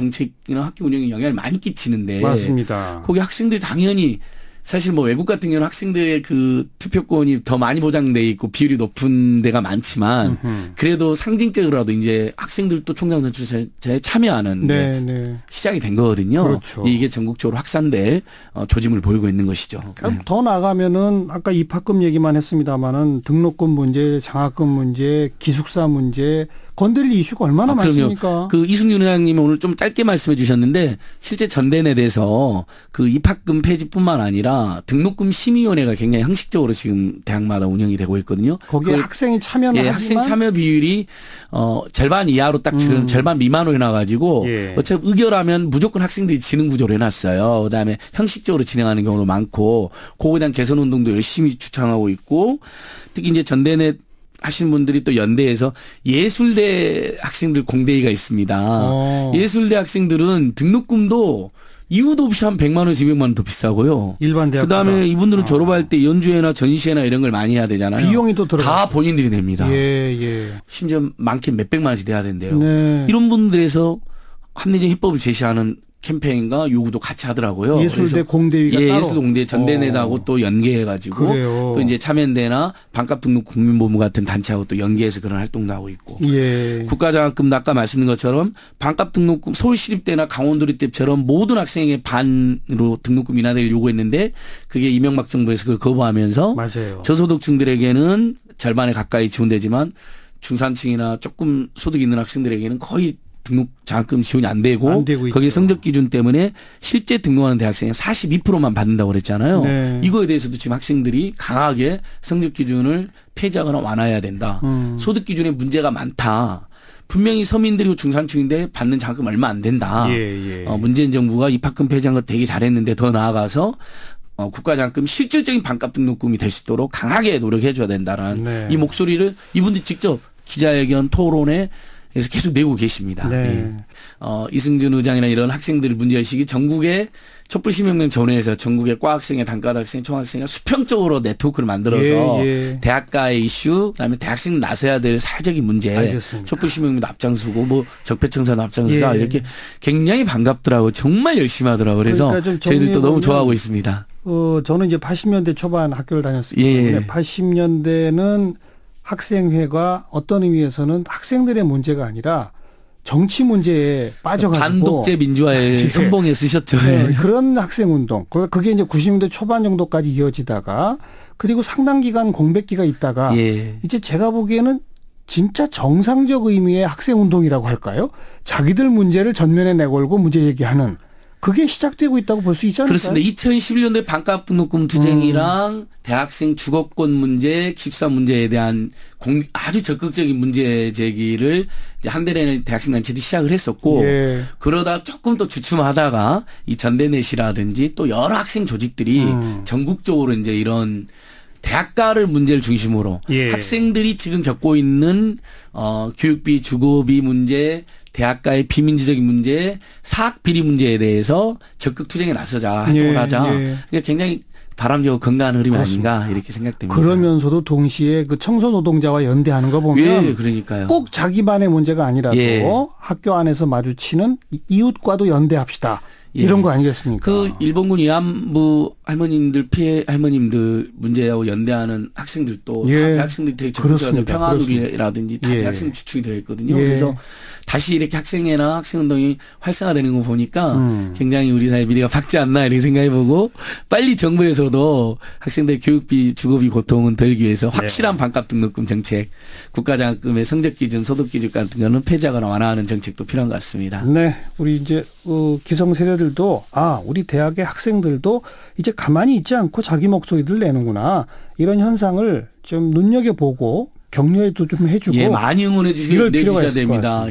정책이나 학교 운영에 영향을 많이 끼치는데.
맞습니다.
거기 학생들이 당연히 사실 뭐 외국 같은 경우는 학생들의 그 투표권이 더 많이 보장돼 있고 비율이 높은 데가 많지만 그래도 상징적으로라도 이제 학생들도 총장선출제에 참여하는 게 시작이 된 거거든요.
그렇죠.
이게 전국적으로 확산될 조짐을 보이고 있는 것이죠.
더 나가면은 아까 입학금 얘기만 했습니다마는 등록금 문제, 장학금 문제, 기숙사 문제 건드릴 이슈가 얼마나 많습니까?
그 이승윤 의장님이 오늘 좀 짧게 말씀해 주셨는데 실제 전대에 대해서 그 입학금 폐지뿐만 아니라 등록금 심의위원회가 굉장히 형식적으로 지금 대학마다 운영이 되고 있거든요.
거기에 학생이 참여는 하지만
학생 참여 비율이 절반 이하로 딱 절반 미만으로 해놔가지고 어차피 의결하면 무조건 학생들이 지는 구조로 해놨어요. 그다음에 형식적으로 진행하는 경우도 많고 그거에 대한 개선 운동도 열심히 주창하고 있고 특히 이제 전대내 하시는 분들이 또 연대에서 예술대 학생들 공대회가 있습니다. 예술대 학생들은 등록금도 이유도 없이 한 100만 원에서 200만 원 더 비싸고요.
일반 대학.
그다음에 이분들은 졸업할 때 연주회나 전시회나 이런 걸 많이 해야 되잖아요.
비용이 또 들어가.
다 본인들이 냅니다.
예.
심지어 많게는 몇백만 원씩 내야 된대요.
네.
이런 분들에서 합리적인 해법을 제시하는 캠페인과 요구도 같이 하더라고요.
예술대 공대위가 따로.
예술대 공대 전대내하고 또 연계해가지고
그래요.
또 이제 참여연대나 반값 등록 국민보험 같은 단체하고 또 연계해서 그런 활동도 하고 있고. 국가장학금도 아까 말씀드린 것처럼 반값 등록금 서울시립대나 강원도립대처럼 모든 학생에게 반으로 등록금 인하를 요구했는데 그게 이명박 정부에서 그걸 거부하면서
맞아요.
저소득층들에게는 절반에 가까이 지원되지만 중산층이나 조금 소득이 있는 학생들에게는 거의 등록 장학금 지원이 안 되고 거기에 성적 기준 때문에 실제 등록하는 대학생이 42%만 받는다고 그랬잖아요.
네.
이거에 대해서도 지금 학생들이 강하게 성적 기준을 폐지하거나 완화해야 된다. 소득 기준에 문제가 많다. 분명히 서민들이고 중산층인데 받는 장학금 얼마 안 된다. 문재인 정부가 입학금 폐지한 거 되게 잘했는데 더 나아가서 국가장학금 실질적인 반값 등록금이 될 수 있도록 강하게 노력해 줘야 된다라는 이 목소리를 이분들이 직접 기자회견 토론에 그래서 계속 내고 계십니다. 이승준 의장이나 이런 학생들 문제의식이 전국의 촛불시민혁명 전후에서 전국의 과학생회, 단과학생, 총학생이 수평적으로 네트워크를 만들어서 대학가의 이슈, 그다음에 대학생 나서야 될 사회적인 문제, 촛불시민혁명도 앞장서고 뭐 적폐청산도 앞장서자 이렇게 굉장히 반갑더라고요. 정말 열심히 하더라고요. 그래서 그러니까 저희들도 너무 좋아하고 있습니다.
저는 이제 80년대 초반 학교를 다녔기 때문에 80년대는 학생회가 어떤 의미에서는 학생들의 문제가 아니라 정치 문제에 빠져가지고
반독재 민주화의 선봉에 쓰셨죠.
그런 학생운동. 그게 이제 90년대 초반 정도까지 이어지다가 그리고 상당 기간 공백기가 있다가 이제 제가 보기에는 진짜 정상적 의미의 학생운동이라고 할까요? 자기들 문제를 전면에 내걸고 문제 제기하는 그게 시작되고 있다고 볼 수 있지 않을까요?
그렇습니다. 2011년도에 반값 등록금 투쟁이랑 대학생 주거권 문제, 기숙사 문제에 대한 아주 적극적인 문제 제기를 이제 한대련의 대학생 단체들이 시작을 했었고 그러다 조금 더 주춤하다가 이 전대넷이라든지 또 여러 학생 조직들이 전국적으로 이제 이런 대학가를 문제를 중심으로 학생들이 지금 겪고 있는 교육비, 주거비 문제, 대학가의 비민주적인 문제, 사학 비리 문제에 대해서 적극 투쟁에 나서자, 활동을 하자. 그러니까 굉장히 바람직하고 건강한 흐름이 아닌가 이렇게 생각됩니다.
그러면서도 동시에 그 청소 노동자와 연대하는 거 보면
그러니까요.
꼭 자기만의 문제가 아니라도 학교 안에서 마주치는 이웃과도 연대합시다. 이런 거 아니겠습니까?
그 일본군 위안부 할머님들 피해 할머님들 문제하고 연대하는 학생들도 다 대학생들이 되게 적극적으로 평화누리라든지 다 대학생 주축이 되어 있거든요. 그래서 다시 이렇게 학생회나 학생운동이 활성화되는 거 보니까 굉장히 우리 사회 미래가 밝지 않나 이렇게 생각해보고 빨리 정부에서도 학생들 교육비 주거비 고통은 덜기 위해서 확실한 반값 등록금 정책, 국가장학금의 성적기준, 소득기준 같은 거는 폐지하거나 완화하는 정책도 필요한 것 같습니다.
네, 우리 이제 기성세대들도 우리 대학의 학생들도 이제 가만히 있지 않고 자기 목소리를 내는구나 이런 현상을 좀 눈여겨보고 격려도 좀 해주고
많이 응원해 주시고 내주셔야 됩니다.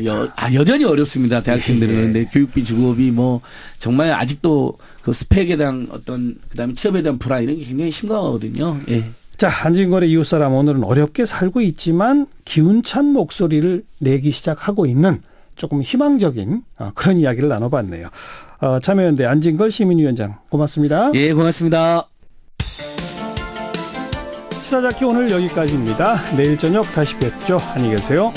여전히 어렵습니다. 대학생들은. 그런데 교육비 주거비 뭐 정말 아직도 그 스펙에 대한 어떤 그다음에 취업에 대한 불안 이런 게 굉장히 심각하거든요.
자, 안진걸의 이웃사람 오늘은 어렵게 살고 있지만 기운찬 목소리를 내기 시작하고 있는 조금 희망적인 그런 이야기를 나눠봤네요. 참여연대 안진걸 시민위원장 고맙습니다.
고맙습니다.
시사자키 오늘 여기까지입니다. 내일 저녁 다시 뵙죠. 안녕히 계세요.